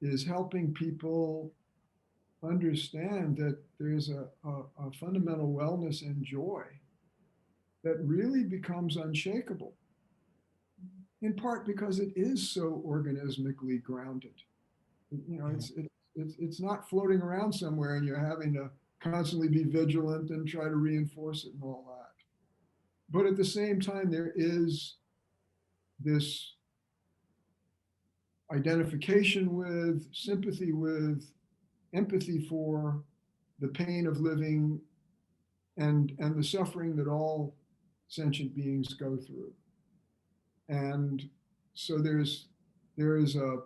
Speaker 2: is helping people understand that there's a fundamental wellness and joy that really becomes unshakable, in part because it is so organismically grounded. You know, it's not floating around somewhere and you're having to constantly be vigilant and try to reinforce it and all that. But at the same time, there is this identification with, sympathy with, empathy for the pain of living and the suffering that all sentient beings go through. And so there is a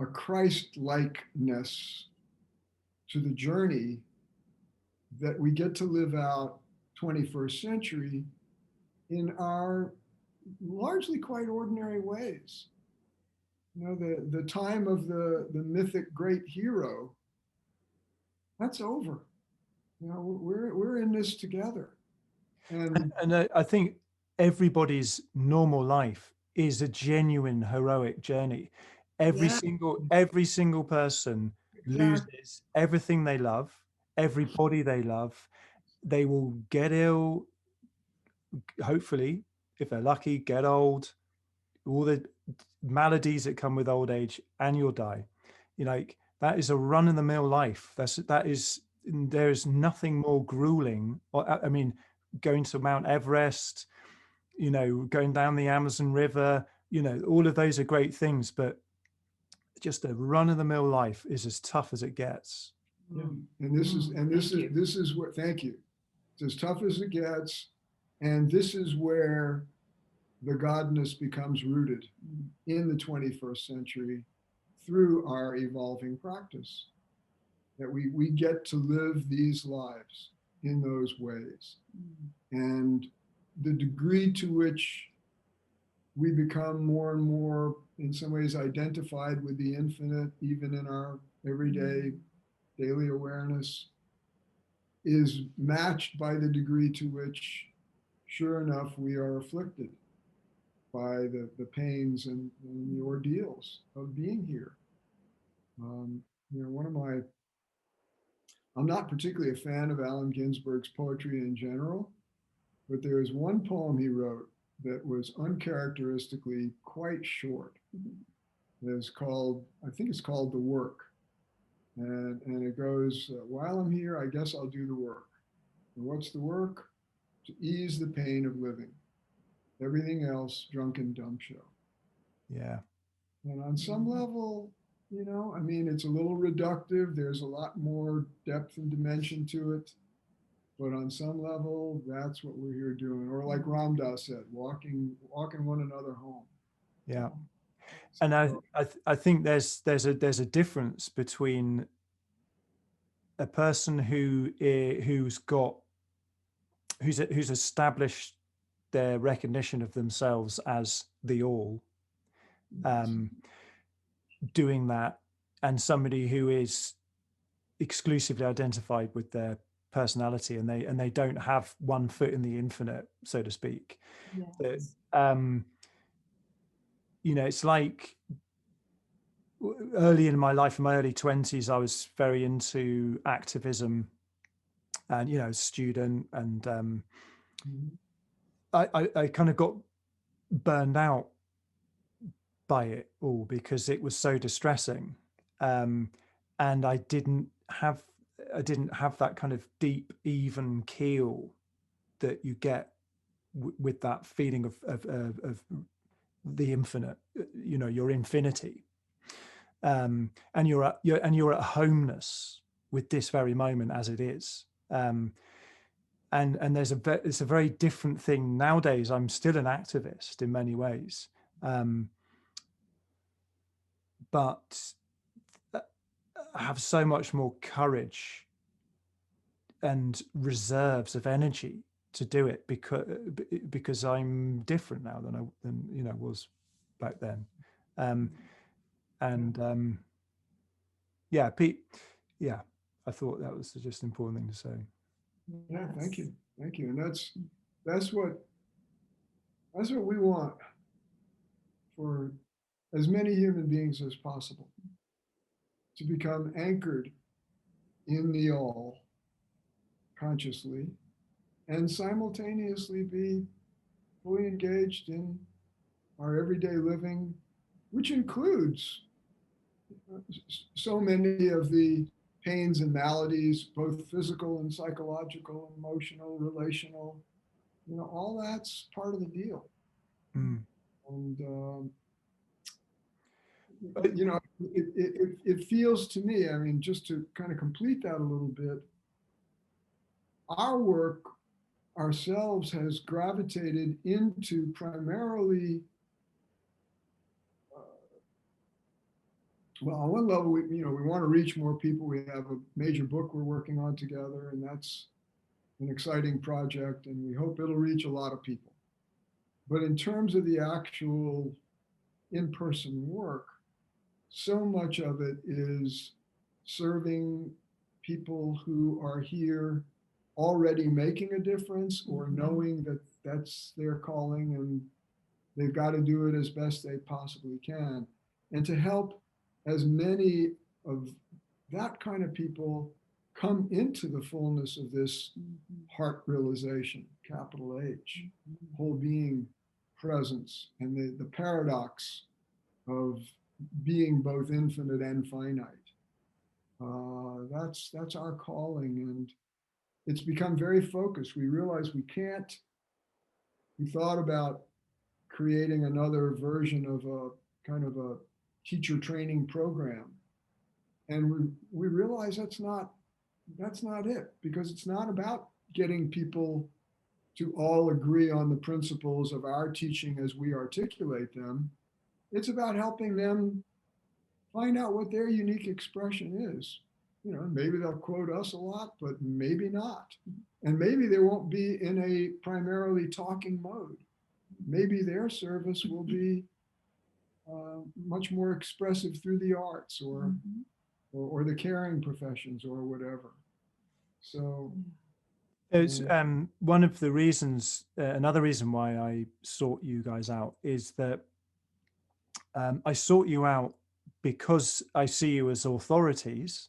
Speaker 2: Christ-likeness to the journey that we get to live out 21st century in our largely quite ordinary ways. You know, the time of the mythic great hero, that's over. You know, we're in this together. And
Speaker 1: I think everybody's normal life is a genuine heroic journey. Every single person loses everything they love, everybody they love. They will get ill, hopefully, if they're lucky, get old, all the maladies that come with old age, and you'll die. You know, like, that is a run-of-the-mill life. There is nothing more grueling. I mean, going to Mount Everest, you know, going down the Amazon River, you know, all of those are great things, but just a run-of-the-mill life is as tough as it gets.
Speaker 2: Yeah. And this is what, thank you. It's as tough as it gets. And this is where the godness becomes rooted in the 21st century through our evolving practice. That we get to live these lives in those ways. And the degree to which we become more and more, in some ways, identified with the infinite, even in our everyday daily awareness, is matched by the degree to which, sure enough, we are afflicted by the pains and the ordeals of being here. You know, I'm not particularly a fan of Allen Ginsberg's poetry in general, but there is one poem he wrote that was uncharacteristically quite short. It's called, I think it's called The Work. And it goes, while I'm here, I guess I'll do the work. And what's the work? To ease the pain of living. Everything else, drunken dumb show.
Speaker 1: Yeah.
Speaker 2: And on some level, you know, I mean, it's a little reductive. There's a lot more depth and dimension to it. But on some level, that's what we're here doing. Or like Ram Dass said, walking one another home.
Speaker 1: Yeah. And I think there's a difference between a person who's established their recognition of themselves as the all, doing that, and somebody who is exclusively identified with their personality, and they don't have one foot in the infinite, so to speak.
Speaker 3: Yes.
Speaker 1: You know, it's like early in my life, in my early 20s, I was very into activism, and, you know, student, and I kind of got burned out by it all because it was so distressing, and I didn't have that kind of deep, even keel that you get with that feeling of the infinite. You know, your infinity, and you're at homeness with this very moment as it is. And it's a very different thing nowadays. I'm still an activist in many ways, but I have so much more courage and reserves of energy to do it because I'm different now than you know was back then. Yeah, Pete. Yeah, I thought that was just an important thing to say.
Speaker 2: Yeah, thank you. And that's what we want. for as many human beings as possible to become anchored in the all consciously and simultaneously be fully engaged in our everyday living, which includes so many of the pains and maladies, both physical and psychological, emotional, relational, all that's part of the deal.
Speaker 1: Mm.
Speaker 2: And, it feels to me, I mean, just to kind of complete that a little bit, our work ourselves has gravitated into primarily, well, on one level, we want to reach more people. We have a major book we're working on together, and that's an exciting project, and we hope it'll reach a lot of people. But in terms of the actual in-person work, so much of it is serving people who are here already making a difference or knowing that that's their calling and they've got to do it as best they possibly can. And to help as many of that kind of people come into the fullness of this heart realization, capital H, whole being presence, and the paradox of being both infinite and finite. That's our calling, and it's become very focused. We realize we thought about creating another version of a kind of a teacher training program. And we realize that's not it, because it's not about getting people to all agree on the principles of our teaching as we articulate them. It's about helping them find out what their unique expression is. Maybe they'll quote us a lot, but maybe not. And maybe they won't be in a primarily talking mode. Maybe their service will be much more expressive through the arts or the caring professions or whatever. So
Speaker 1: it's one of the reasons, another reason why I sought you guys out is that I sought you out because I see you as authority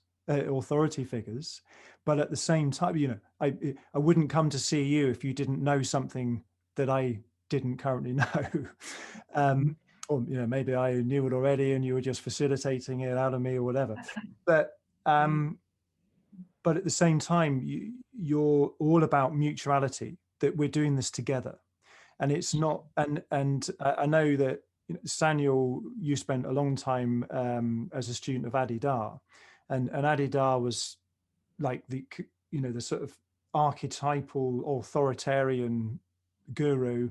Speaker 1: figures, but at the same time, I wouldn't come to see you if you didn't know something that I didn't currently know. Or maybe I knew it already and you were just facilitating it out of me or whatever. But at the same time, you're all about mutuality, that we're doing this together. And it's not, and I know that Saniel, you spent a long time as a student of Adi Dar, and Adi Dar was like the sort of archetypal authoritarian guru,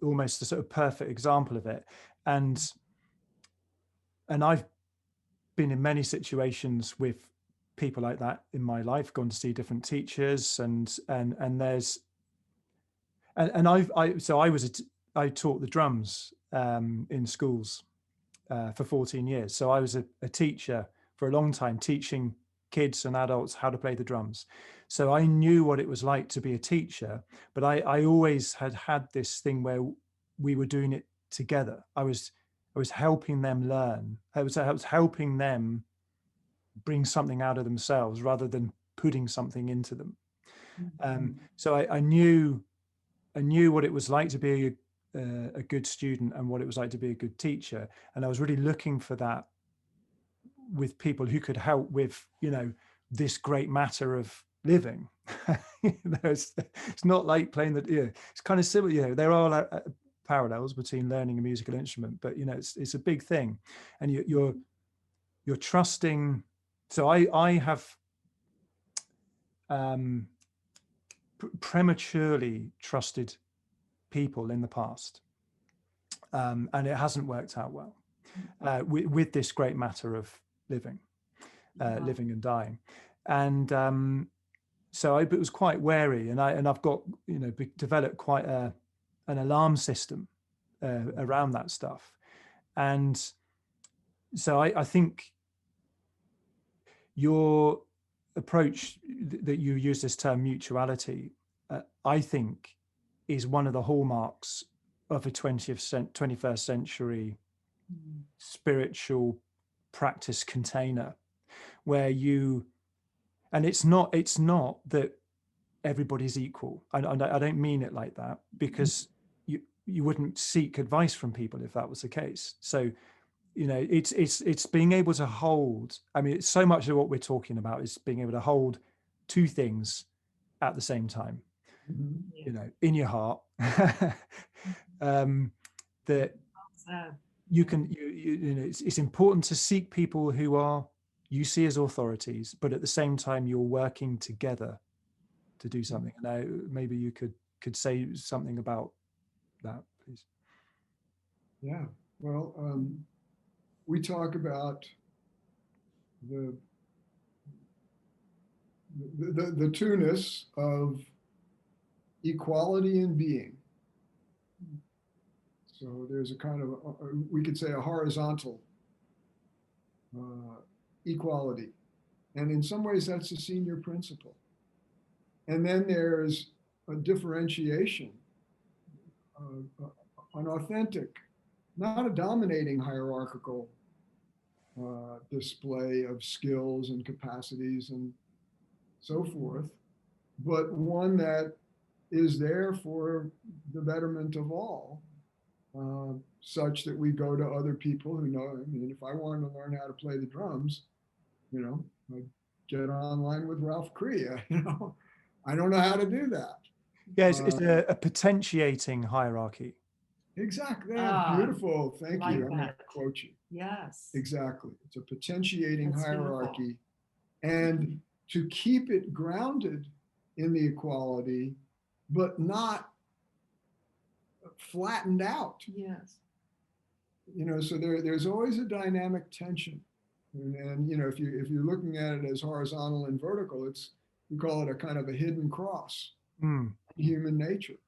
Speaker 1: almost the sort of perfect example of it. And I've been in many situations with people like that in my life, gone to see different teachers, and there's I taught the drums in schools for 14 years. So I was a teacher for a long time, teaching kids and adults how to play the drums. So I knew what it was like to be a teacher, but I always had this thing where we were doing it together. I was helping them learn. I was helping them bring something out of themselves rather than putting something into them. So I knew what it was like to be a good student and what it was like to be a good teacher. And I was really looking for that with people who could help with, this great matter of living. It's not like playing it's kind of similar, there are parallels between learning a musical instrument, but it's a big thing. And you're trusting. So I have prematurely trusted people in the past, and it hasn't worked out well with this great matter of living, living and dying, and so I was quite wary, and I've got developed quite an alarm system around that stuff, and so I think your approach that you use this term mutuality, I think, is one of the hallmarks of a 21st century spiritual practice container, where and it's not that everybody's equal. I don't mean it like that, because you wouldn't seek advice from people if that was the case. So, it's being able to hold, I mean, it's so much of what we're talking about is being able to hold two things at the same time, in your heart, that you can, it's important to seek people who you see as authorities, but at the same time, you're working together to do something. Now, maybe you could say something about that, please.
Speaker 2: Yeah, well, we talk about the two-ness of equality in being. So there's a kind of, we could say, a horizontal equality. And in some ways, that's a senior principle. And then there's a differentiation, an authentic, not a dominating hierarchical display of skills and capacities and so forth, but one that is there for the betterment of all, such that we go to other people who know. I mean, if I wanted to learn how to play the drums, I'd get online with Ralph Cree. I don't know how to do that.
Speaker 1: Yeah, it's a potentiating hierarchy.
Speaker 2: Exactly. Beautiful. Thank you. I'm going to quote you.
Speaker 3: Yes.
Speaker 2: Exactly. It's a potentiating hierarchy. And to keep it grounded in the equality, but not flattened out.
Speaker 3: Yes.
Speaker 2: So there's always a dynamic tension. And if you're looking at it as horizontal and vertical, we call it a kind of a hidden cross in human nature.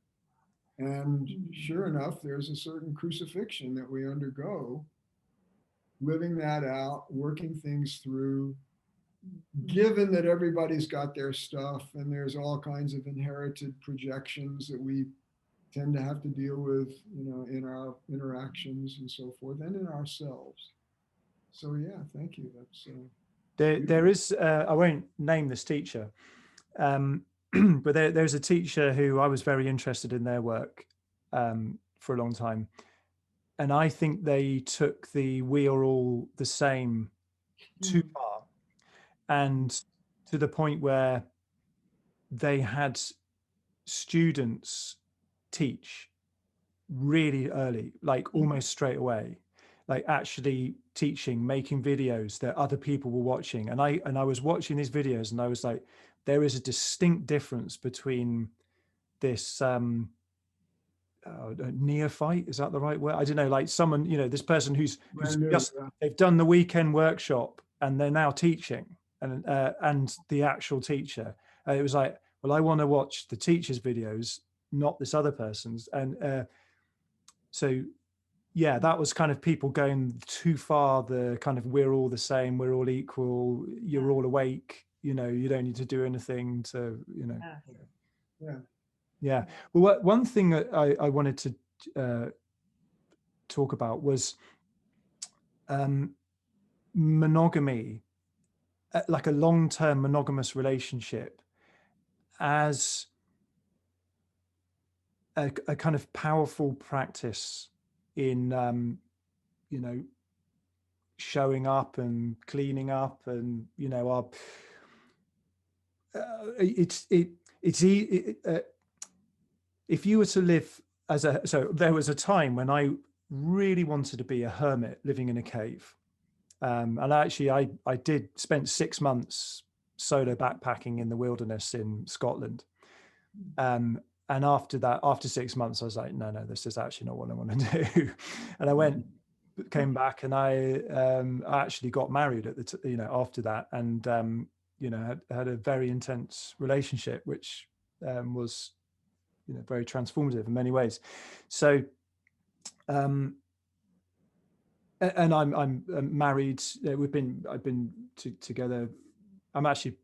Speaker 2: And sure enough, there's a certain crucifixion that we undergo, living that out, working things through, given that everybody's got their stuff and there's all kinds of inherited projections that we tend to have to deal with, in our interactions and so forth, and in ourselves. So yeah, thank you. That's
Speaker 1: there is, I won't name this teacher, but there's a teacher who I was very interested in their work for a long time. And I think they took the "we are all the same" too far, and to the point where they had students teach really early, like almost straight away, like actually teaching, making videos that other people were watching. And I was watching these videos and I was like, there is a distinct difference between this neophyte, is that the right word? I don't know, like someone, this person who's just, they've done the weekend workshop and they're now teaching, and the actual teacher. It was like, well, I want to watch the teacher's videos, not this other person's. And so yeah, that was kind of people going too far, the kind of we're all the same, we're all equal, you're all awake, you don't need to do anything to, Yeah. Well, one thing that I wanted to talk about was monogamy, like a long-term monogamous relationship, as a kind of powerful practice in, showing up and cleaning up, and our if you were to live so there was a time when I really wanted to be a hermit living in a cave, and actually I did spend 6 months solo backpacking in the wilderness in Scotland, and after 6 months I was like, no, this is actually not what I want to do. And came back, and I actually got married after that, and had a very intense relationship, which was very transformative in many ways. So and I'm married. I've been together. I'm actually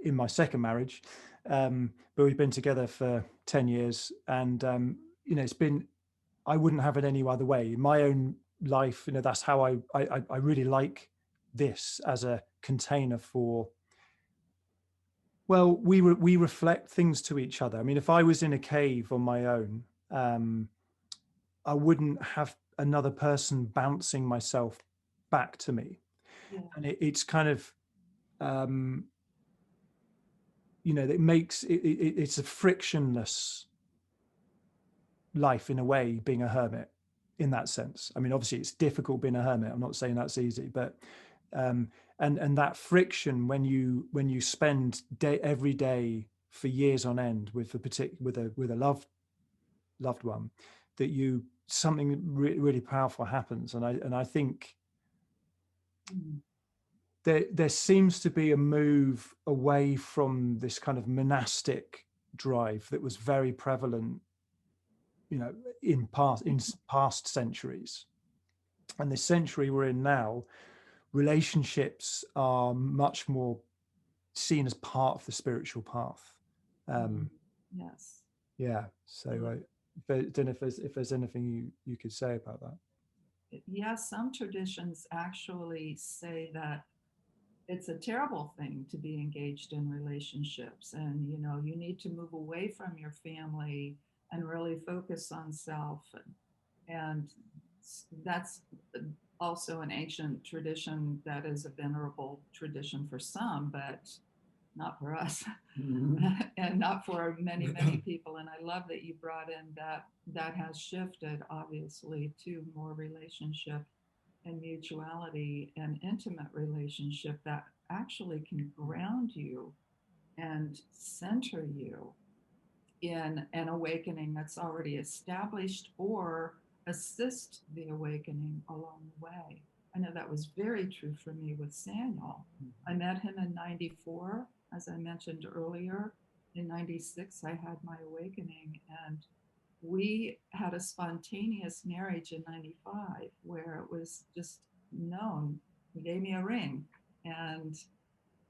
Speaker 1: in my second marriage, but we've been together for 10 years, and it's been, I wouldn't have it any other way. In my own life, you know, that's how I really like this as a container for, well, we reflect things to each other. I mean, if I was in a cave on my own, I wouldn't have another person bouncing myself back to me.
Speaker 3: Yeah.
Speaker 1: And it's kind of, you know, it makes it's a frictionless life in a way, being a hermit in that sense. I mean, obviously it's difficult being a hermit. I'm not saying that's easy, but and that friction when you spend every day for years on end with a loved one, that you something really powerful happens. And I think there seems to be a move away from this kind of monastic drive that was very prevalent, you know, in past centuries. And the century we're in now, relationships are much more seen as part of the spiritual path.
Speaker 3: Yes.
Speaker 1: Yeah. So I don't know if there's anything you could say about that.
Speaker 3: Yes, some traditions actually say that it's a terrible thing to be engaged in relationships, and you know, you need to move away from your family and really focus on self. And that's also an ancient tradition that is a venerable tradition for some, but not for us. And not for many people. And I love that you brought in that has shifted obviously to more relationship and mutuality and intimate relationship that actually can ground you and center you in an awakening that's already established, or assist the awakening along the way. I know that was very true for me with Saniel. I met him in 94, as I mentioned earlier. In 96, I had my awakening, and we had a spontaneous marriage in 95 where it was just known. He gave me a ring, and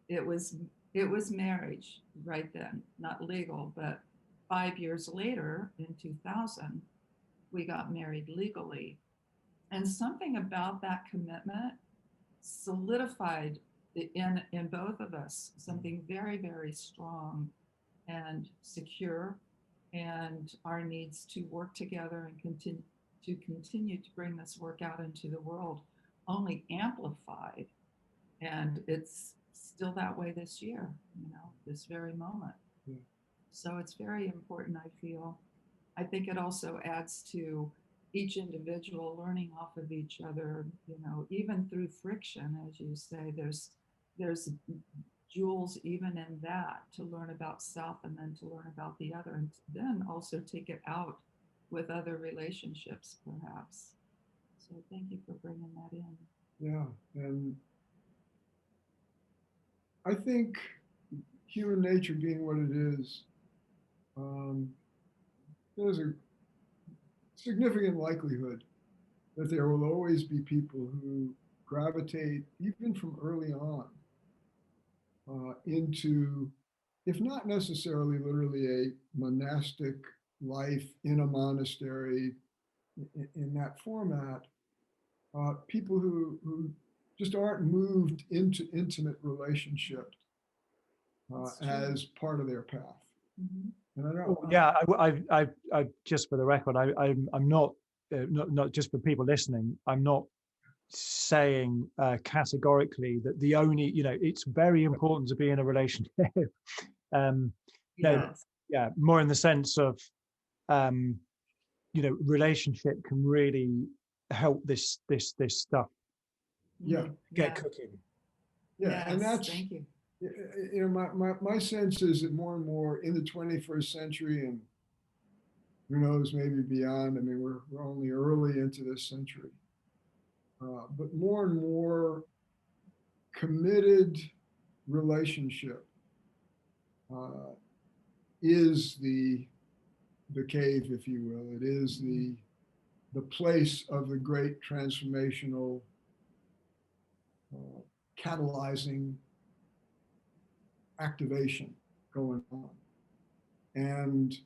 Speaker 3: it was marriage right then, not legal, but 5 years later in 2000, we got married legally. And something about that commitment solidified in both of us something very, very strong and secure, and our needs to work together and continue to bring this work out into the world only amplified. And it's still that way this year, you know, this very moment.
Speaker 2: Yeah.
Speaker 3: So it's very important, I feel. I think it also adds to each individual learning off of each other, you know, even through friction, as you say, there's jewels even in that, to learn about self and then to learn about the other, and then also take it out with other relationships perhaps. So thank you for bringing that in.
Speaker 2: Yeah, and I think human nature being what it is, there's a significant likelihood that there will always be people who gravitate, even from early on, into, if not necessarily literally a monastic life in a monastery in that format, people who just aren't moved into intimate relationship as part of their path.
Speaker 3: Mm-hmm.
Speaker 2: And I don't.
Speaker 1: Yeah, I just for the record, I'm not not just for people listening. I'm not saying categorically that the only, you know, it's very important to be in a relationship. No,
Speaker 3: Yes.
Speaker 1: yeah, more in the sense of, you know, relationship can really help this stuff
Speaker 2: Yeah.
Speaker 1: get cooking.
Speaker 2: Yeah,
Speaker 3: Yes,
Speaker 2: and that's,
Speaker 3: thank you.
Speaker 2: you know, my sense is that more and more in the 21st century, and who knows, maybe beyond. I mean, we're only early into this century, but more and more committed relationship is the cave, if you will. It is the place of the great transformational catalyzing activation going on. And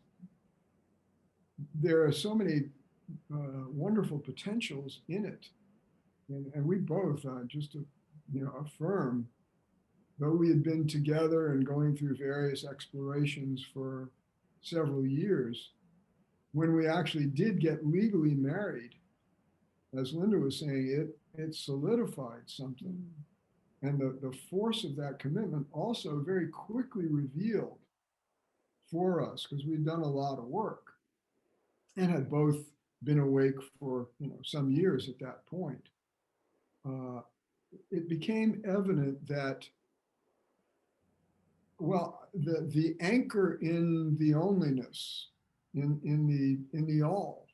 Speaker 2: there are so many wonderful potentials in it. And we both, just to, affirm, though we had been together and going through various explorations for several years, when we actually did get legally married, as Linda was saying, it solidified something. And the force of that commitment also very quickly revealed for us, because we'd done a lot of work and had both been awake for some years at that point. It became evident that, well, the anchor in the onlyness, in the all,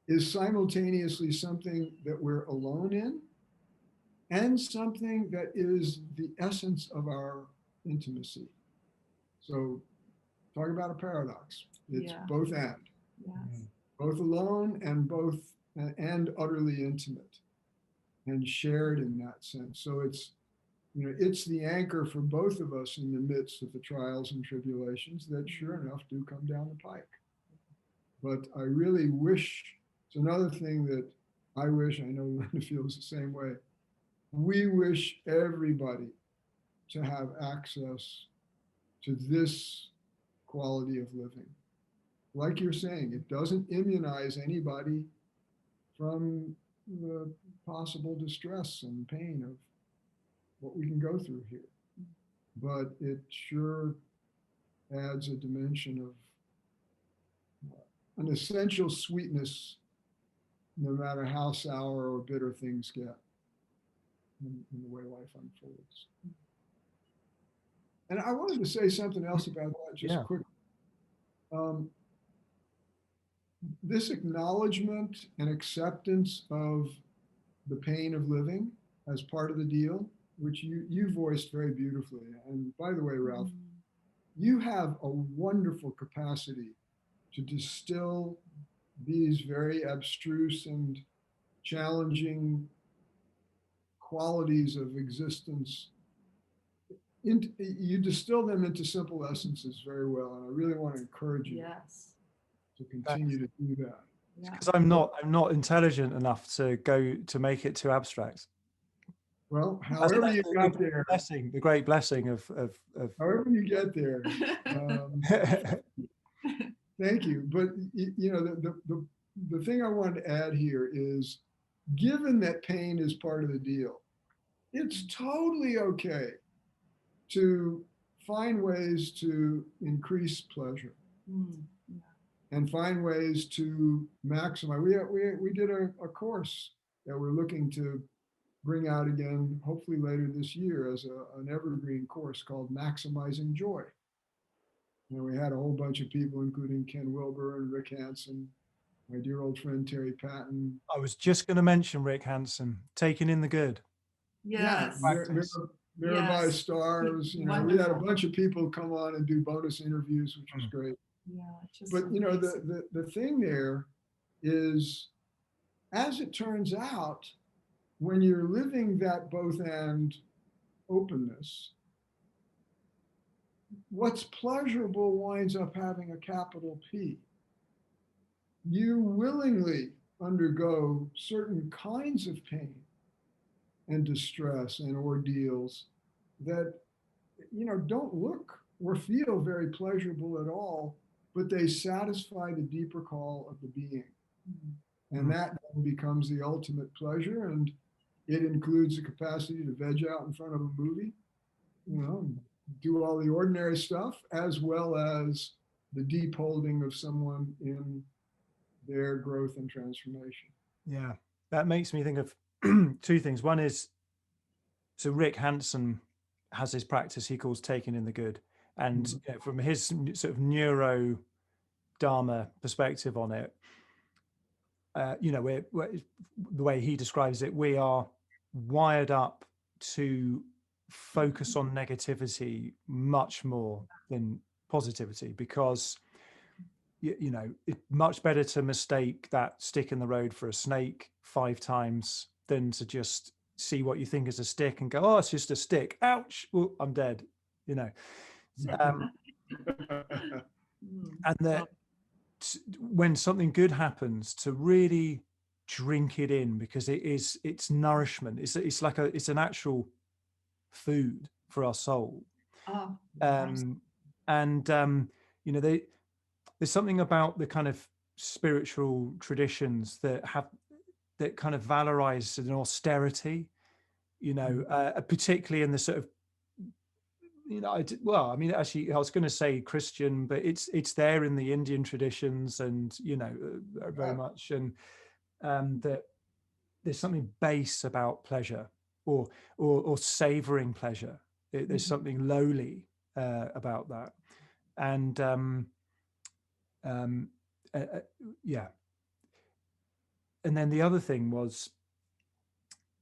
Speaker 2: is simultaneously something that we're alone in and something that is the essence of our intimacy. So talk about a paradox. It's both and.
Speaker 3: Yes.
Speaker 2: Both alone and and utterly intimate and shared in that sense. So it's, it's the anchor for both of us in the midst of the trials and tribulations that sure enough do come down the pike. But I really wish, it's another thing that I wish, I know Linda feels the same way. We wish everybody to have access to this quality of living. Like you're saying, it doesn't immunize anybody from the possible distress and pain of what we can go through here. But it sure adds a dimension of an essential sweetness, no matter how sour or bitter things get in the way life unfolds. And I wanted to say something else about that just quickly. This acknowledgement and acceptance of the pain of living as part of the deal, which you voiced very beautifully. And by the way, Ralph, you have a wonderful capacity to distill these very abstruse and challenging qualities of existence. You distill them into simple essences very well. And I really want to encourage you to continue to do that.
Speaker 1: Because I'm not intelligent enough to make it too abstract.
Speaker 2: Well, however you got there,
Speaker 1: the great blessing of
Speaker 2: however you get there. Thank you. But the thing I wanted to add here is, given that pain is part of the deal, it's totally okay to find ways to increase pleasure and find ways to maximize. We did a course that we're looking to bring out again, hopefully later this year, as an evergreen course called Maximizing Joy. And we had a whole bunch of people, including Ken Wilber and Rick Hansen, my dear old friend Terry Patton.
Speaker 1: I was just going to mention Rick Hansen, Taking in the Good.
Speaker 3: Yes.
Speaker 2: Mirabai Stars. We had a bunch of people come on and do bonus interviews, which was great.
Speaker 3: Yeah,
Speaker 2: but the thing there is, as it turns out, when you're living that both and openness, what's pleasurable winds up having a capital P. You willingly undergo certain kinds of pain and distress and ordeals that don't look or feel very pleasurable at all, but they satisfy the deeper call of the being. And that then becomes the ultimate pleasure. And it includes the capacity to veg out in front of a movie, do all the ordinary stuff, as well as the deep holding of someone in their growth and transformation.
Speaker 1: Yeah, that makes me think of two things. One is, so Rick Hansen has this practice he calls Taking in the Good. And from his sort of neuro Dharma perspective on it, we're, the way he describes it, we are wired up to focus on negativity much more than positivity, because it's much better to mistake that stick in the road for a snake 5 times than to just see what you think is a stick and go, oh, it's just a stick, ouch, well, I'm dead. And when something good happens, to really drink it in, because it's nourishment. It's like it's an actual food for our soul.
Speaker 3: Oh,
Speaker 1: And you know, there's something about the kind of spiritual traditions that kind of valorize an austerity, you know, particularly in the sort of, you know, well, I mean, actually, I was going to say Christian, but it's there in the Indian traditions, and you know, very much, and that there's something base about pleasure, or savoring pleasure. There's something lowly about that, and um, uh, uh, yeah. And then the other thing was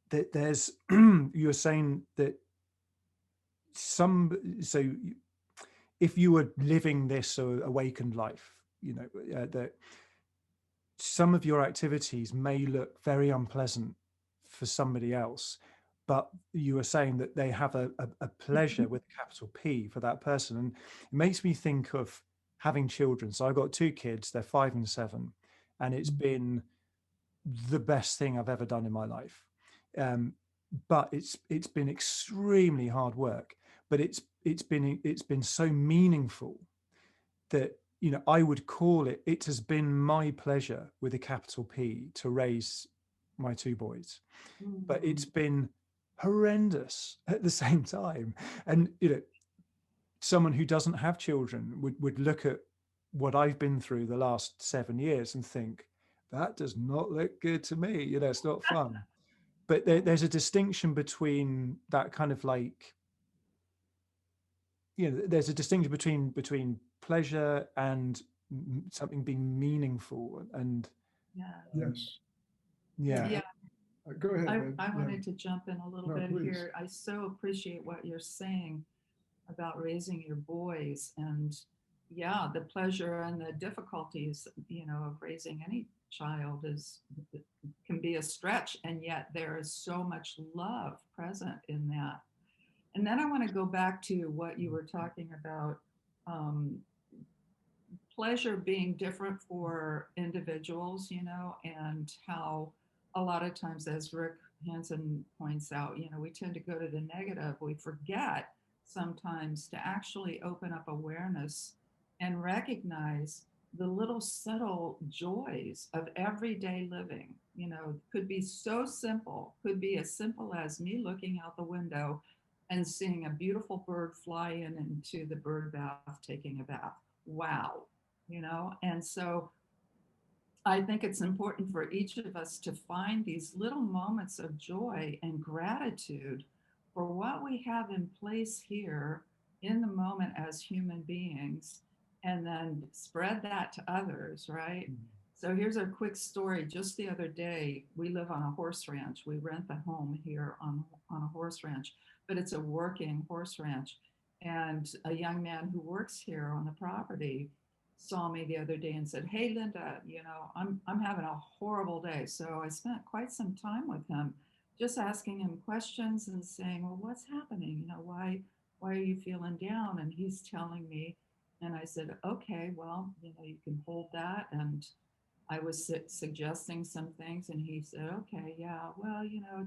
Speaker 1: that there's you were saying that so if you were living this awakened life, you know, that some of your activities may look very unpleasant for somebody else, but you were saying that they have a pleasure with a capital P for that person. And it makes me think of having children. So I've got two kids, they're 5 and 7, and it's been the best thing I've ever done in my life. But it's been extremely hard work, but it's been so meaningful that, you know, I would call it has been my pleasure with a capital P to raise my two boys, but it's been horrendous at the same time. And you know, someone who doesn't have children would look at what I've been through the last 7 years and think, that does not look good to me. You know, it's not fun. But there's a distinction between that kind of like, you know, there's a distinction between pleasure and something being meaningful. And
Speaker 2: Yes.
Speaker 1: yeah.
Speaker 3: Yeah.
Speaker 2: Go ahead.
Speaker 3: I wanted to jump in a little bit
Speaker 2: please.
Speaker 3: here. I so appreciate what you're saying about raising your boys, and yeah, the pleasure and the difficulties, you know, of raising any child can be a stretch, and yet there is so much love present in that. And then I want to go back to what you were talking about, um, pleasure being different for individuals, you know, and how a lot of times, as Rick Hansen points out, you know, we tend to go to the negative. We forget sometimes to actually open up awareness and recognize the little subtle joys of everyday living. You know, could be so simple, could be as simple as me looking out the window and seeing a beautiful bird fly in into the bird bath, taking a bath. Wow, you know. And so I think it's important for each of us to find these little moments of joy and gratitude for what we have in place here in the moment as human beings, and then spread that to others, right? So here's a quick story. Just the other day, we live on a horse ranch. We rent the home here on a horse ranch, but it's a working horse ranch. And a young man who works here on the property saw me the other day and said, "Hey, Linda, you know, I'm having a horrible day." So I spent quite some time with him, just asking him questions and saying, "Well, what's happening? You know, why are you feeling down?" And he's telling me, and I said, "Okay, well, you know, you can hold that." And I was suggesting some things, and he said, "Okay, yeah, well, you know,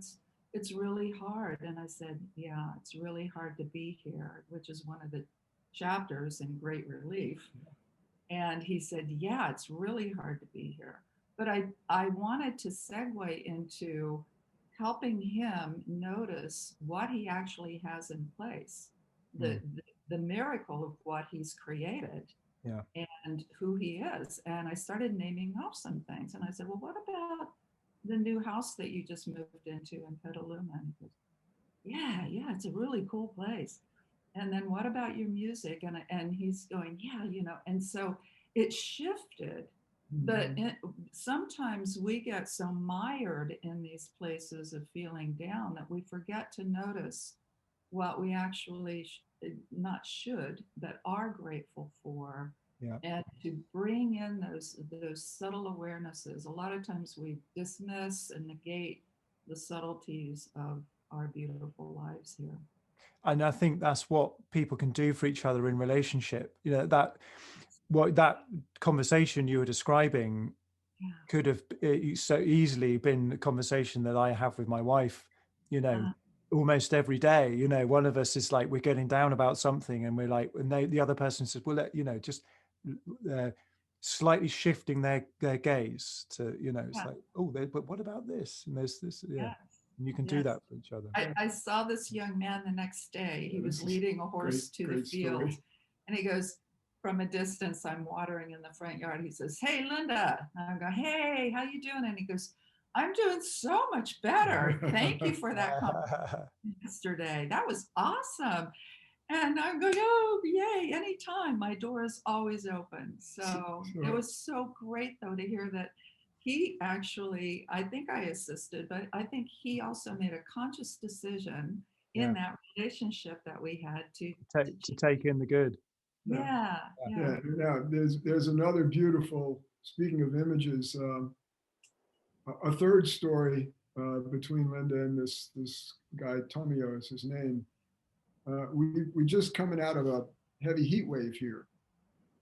Speaker 3: it's really hard." And I said, "Yeah, it's really hard to be here," which is one of the chapters in Great Relief. And he said, "Yeah, it's really hard to be here." But I wanted to segue into helping him notice what he actually has in place, the miracle of what he's created,
Speaker 1: Yeah.
Speaker 3: and who he is. And I started naming off some things. And I said, "Well, what about the new house that you just moved into in Petaluma?" And he goes, yeah, it's a really cool place. And then what about your music? And he's going, "Yeah, you know." And so it shifted. But sometimes we get so mired in these places of feeling down that we forget to notice what we actually not should, but are grateful for.
Speaker 1: Yeah.
Speaker 3: And to bring in those subtle awarenesses. A lot of times we dismiss and negate the subtleties of our beautiful lives here.
Speaker 1: And I think that's what people can do for each other in relationship. You know, that what that conversation you were describing
Speaker 3: Yeah.
Speaker 1: could have so easily been a conversation that I have with my wife, you know, almost every day. You know, one of us is like, we're getting down about something, and we're like, and the other person says, well, you know, just slightly shifting their gaze to, you know, it's like, oh, but what about this? And there's this, yeah. And you can do that for each other.
Speaker 3: I saw this young man the next day. He was leading a horse to the field, and he goes, from a distance, I'm watering in the front yard. He says, "Hey, Linda." And I go, "Hey, how you doing?" And he goes, "I'm doing so much better. Thank you for that compliment yesterday. That was awesome." And I'm going, "Oh, yay, anytime. My door is always open." So it was so great, though, to hear that he actually, I think I assisted, but I think he also made a conscious decision in that relationship that we had to
Speaker 1: take in the good.
Speaker 2: Yeah. There's another beautiful, speaking of images, a third story between Linda and this guy, Tomio is his name. We just coming out of a heavy heat wave here.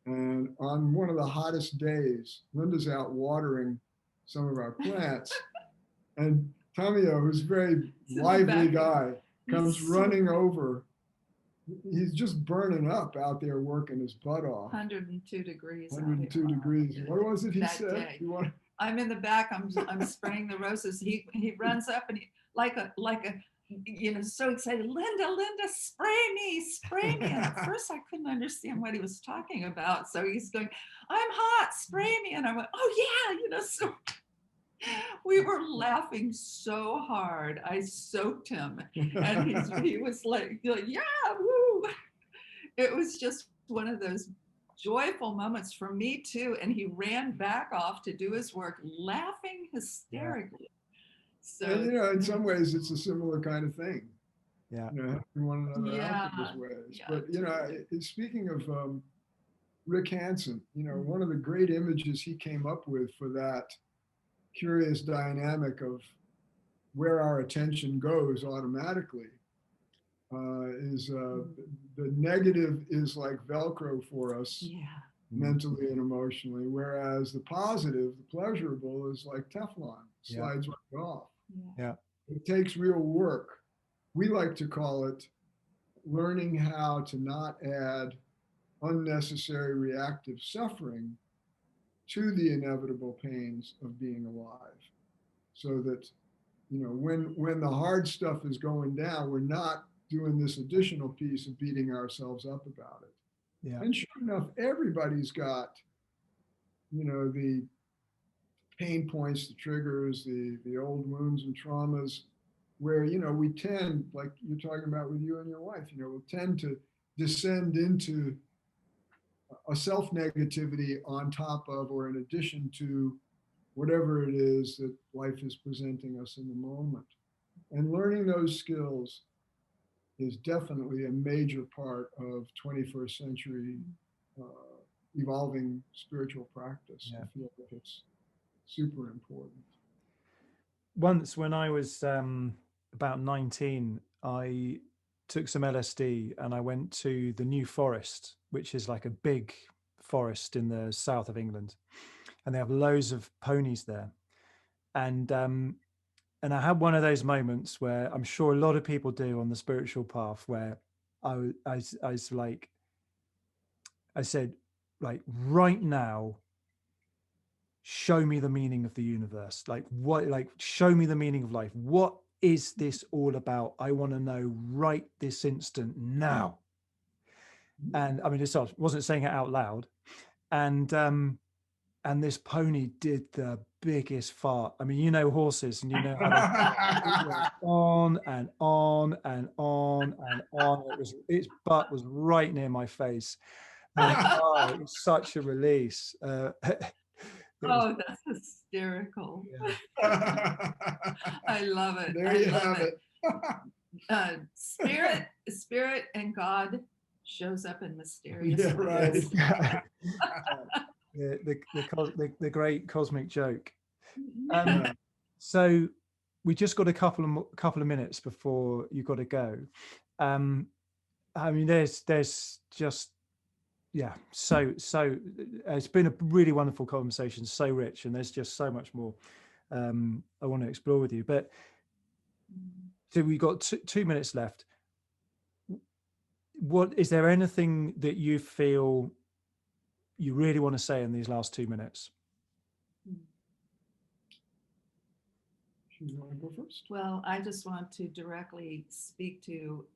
Speaker 2: And on one of the hottest days, Linda's out watering some of our plants. And Tomio, who's a very lively guy, comes running over. He's just burning up out there working his butt off.
Speaker 3: 102 degrees.
Speaker 2: 102 degrees. What was it he said?
Speaker 3: I'm in the back. I'm spraying the roses. He runs up and he like a you know, so excited. Linda, spray me. And at first I couldn't understand what he was talking about. So he's going, "I'm hot, spray me." And I went, "Oh yeah," you know. So we were laughing so hard. I soaked him, and he was like, "Yeah, woo!" It was just one of those joyful moments for me too. And he ran back off to do his work, laughing hysterically. So,
Speaker 2: and, you know, in some ways, it's a similar kind of thing.
Speaker 1: Yeah.
Speaker 2: You know, helping one another out in those ways. But you know, speaking of Rick Hansen, you know, one of the great images he came up with for that curious dynamic of where our attention goes automatically is the negative is like Velcro for us mentally and emotionally, whereas the positive, the pleasurable, is like Teflon, slides right off. It takes real work. We like to call it learning how to not add unnecessary reactive suffering to the inevitable pains of being alive, so that, you know, when the hard stuff is going down, we're not doing this additional piece of beating ourselves up about it. And sure enough, everybody's got, you know, the pain points, the triggers, the old wounds and traumas, where, you know, we tend, like you're talking about with you and your wife, you know, we'll tend to descend into a self-negativity on top of or in addition to whatever it is that life is presenting us in the moment. And learning those skills is definitely a major part of 21st century evolving spiritual practice. I feel like it's super important.
Speaker 1: Once when I was about 19, I took some LSD and I went to the New Forest, which is like a big forest in the south of England. And they have loads of ponies there. And I had one of those moments where I'm sure a lot of people do on the spiritual path, where I was like, I said, like, right now, show me the meaning of the universe. Like, what, like, show me the meaning of life. What is this all about? I want to know right this instant now. And I mean, I wasn't saying it out loud. And this pony did the biggest fart. I mean, you know horses, and you know how they went on and on and on and on. Its butt was right near my face. And, it was such a release.
Speaker 3: That's hysterical. I love it.
Speaker 2: There you have
Speaker 3: it. Spirit and God shows up in mysterious ways.
Speaker 2: Right.
Speaker 1: The great cosmic joke. So we just got a couple of minutes before you got to go. I mean, there's just, it's been a really wonderful conversation, so rich, and there's just so much more I want to explore with you. But so we got 2 minutes left. What is there anything that you feel you really want to say in these last 2 minutes?
Speaker 2: You want to go first?
Speaker 3: Well, I just want to directly speak to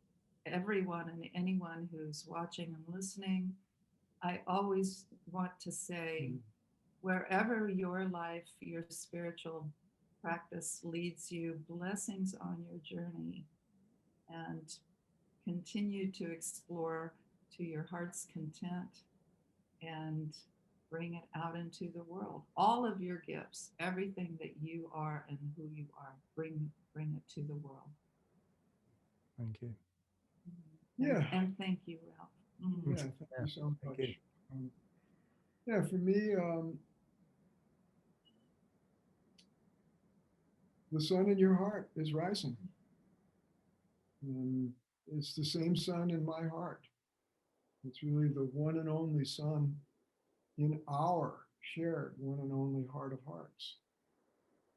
Speaker 3: everyone and anyone who's watching and listening. I always want to say, wherever your life, your spiritual practice leads you, blessings on your journey, and continue to explore to your heart's content and bring it out into the world. All of your gifts, everything that you are and who you are, bring it to the world.
Speaker 1: Thank you.
Speaker 2: Yeah.
Speaker 3: And thank you, Ralph.
Speaker 2: Yeah, thank you so much. Yeah, for me, the sun in your heart is rising. And it's the same sun in my heart. It's really the one and only sun in our shared one and only heart of hearts.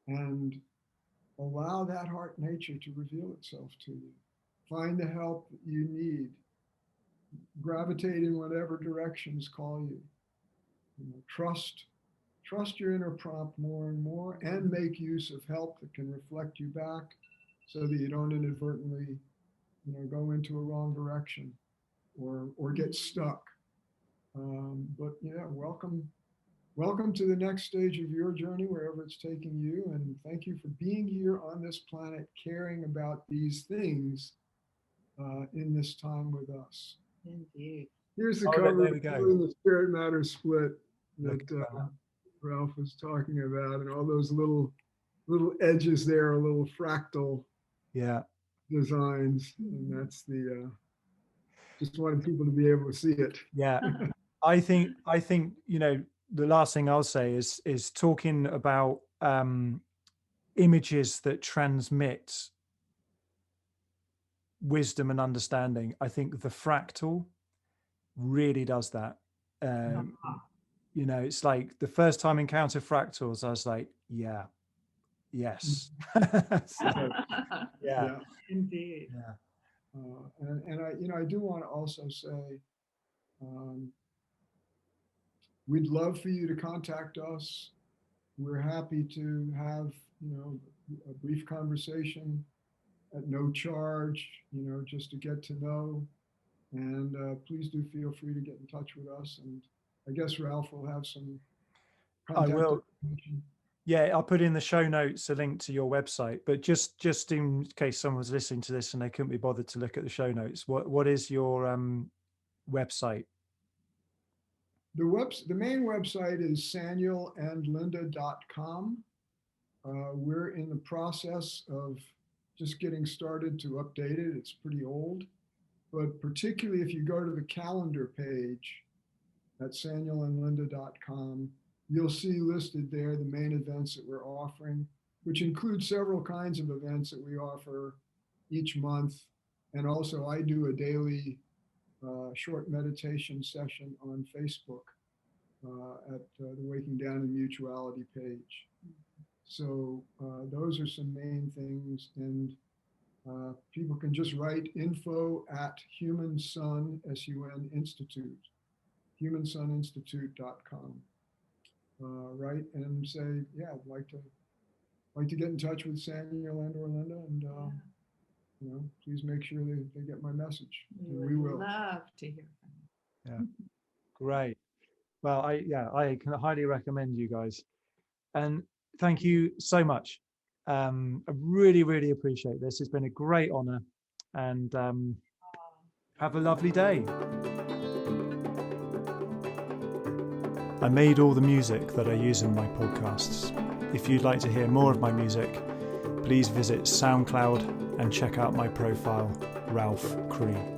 Speaker 2: And allow that heart nature to reveal itself to you. Find the help that you need. Gravitate in whatever directions call you. Trust your inner prompt more and more, and make use of help that can reflect you back so that you don't inadvertently go into a wrong direction or get stuck. But yeah, welcome to the next stage of your journey, wherever it's taking you. And thank you for being here on this planet, caring about these things in this time with us.
Speaker 3: Indeed.
Speaker 2: Here's the cover
Speaker 1: there we go.
Speaker 2: of the Spirit Matter Split that Ralph was talking about, and all those little edges there, little fractal designs. And that's just wanted people to be able to see it.
Speaker 1: Yeah. I think the last thing I'll say is talking about images that transmit wisdom and understanding. I think the fractal really does that. It's like the first time I encountered fractals, I was like, yes.
Speaker 2: Yeah,
Speaker 3: indeed.
Speaker 2: And I do want to also say, we'd love for you to contact us. We're happy to have a brief conversation at no charge, just to get to know. And please do feel free to get in touch with us. And I guess Ralph will have some contact information.
Speaker 1: Yeah, I'll put in the show notes a link to your website. But just in case someone was listening to this and they couldn't be bothered to look at the show notes, what is your website?
Speaker 2: The main website is sanielandlinda.com. We're in the process of just getting started to update it. It's pretty old. But particularly if you go to the calendar page at sanielandlinda.com, you'll see listed there the main events that we're offering, which include several kinds of events that we offer each month. And also I do a daily short meditation session on Facebook at the Waking Down in Mutuality page. So those are some main things. And people can just write info at Human Sun, S-U-N Institute, humansuninstitute.com. Right, and say, yeah, I'd like to get in touch with Saniel and or Linda, and please make sure they get my message.
Speaker 3: We will love to hear from you.
Speaker 1: Yeah, great. Well, I can highly recommend you guys, and thank you so much. I really, really appreciate this. It's been a great honor, and have a lovely day. I made all the music that I use in my podcasts. If you'd like to hear more of my music, please visit SoundCloud and check out my profile, Ralph Cree.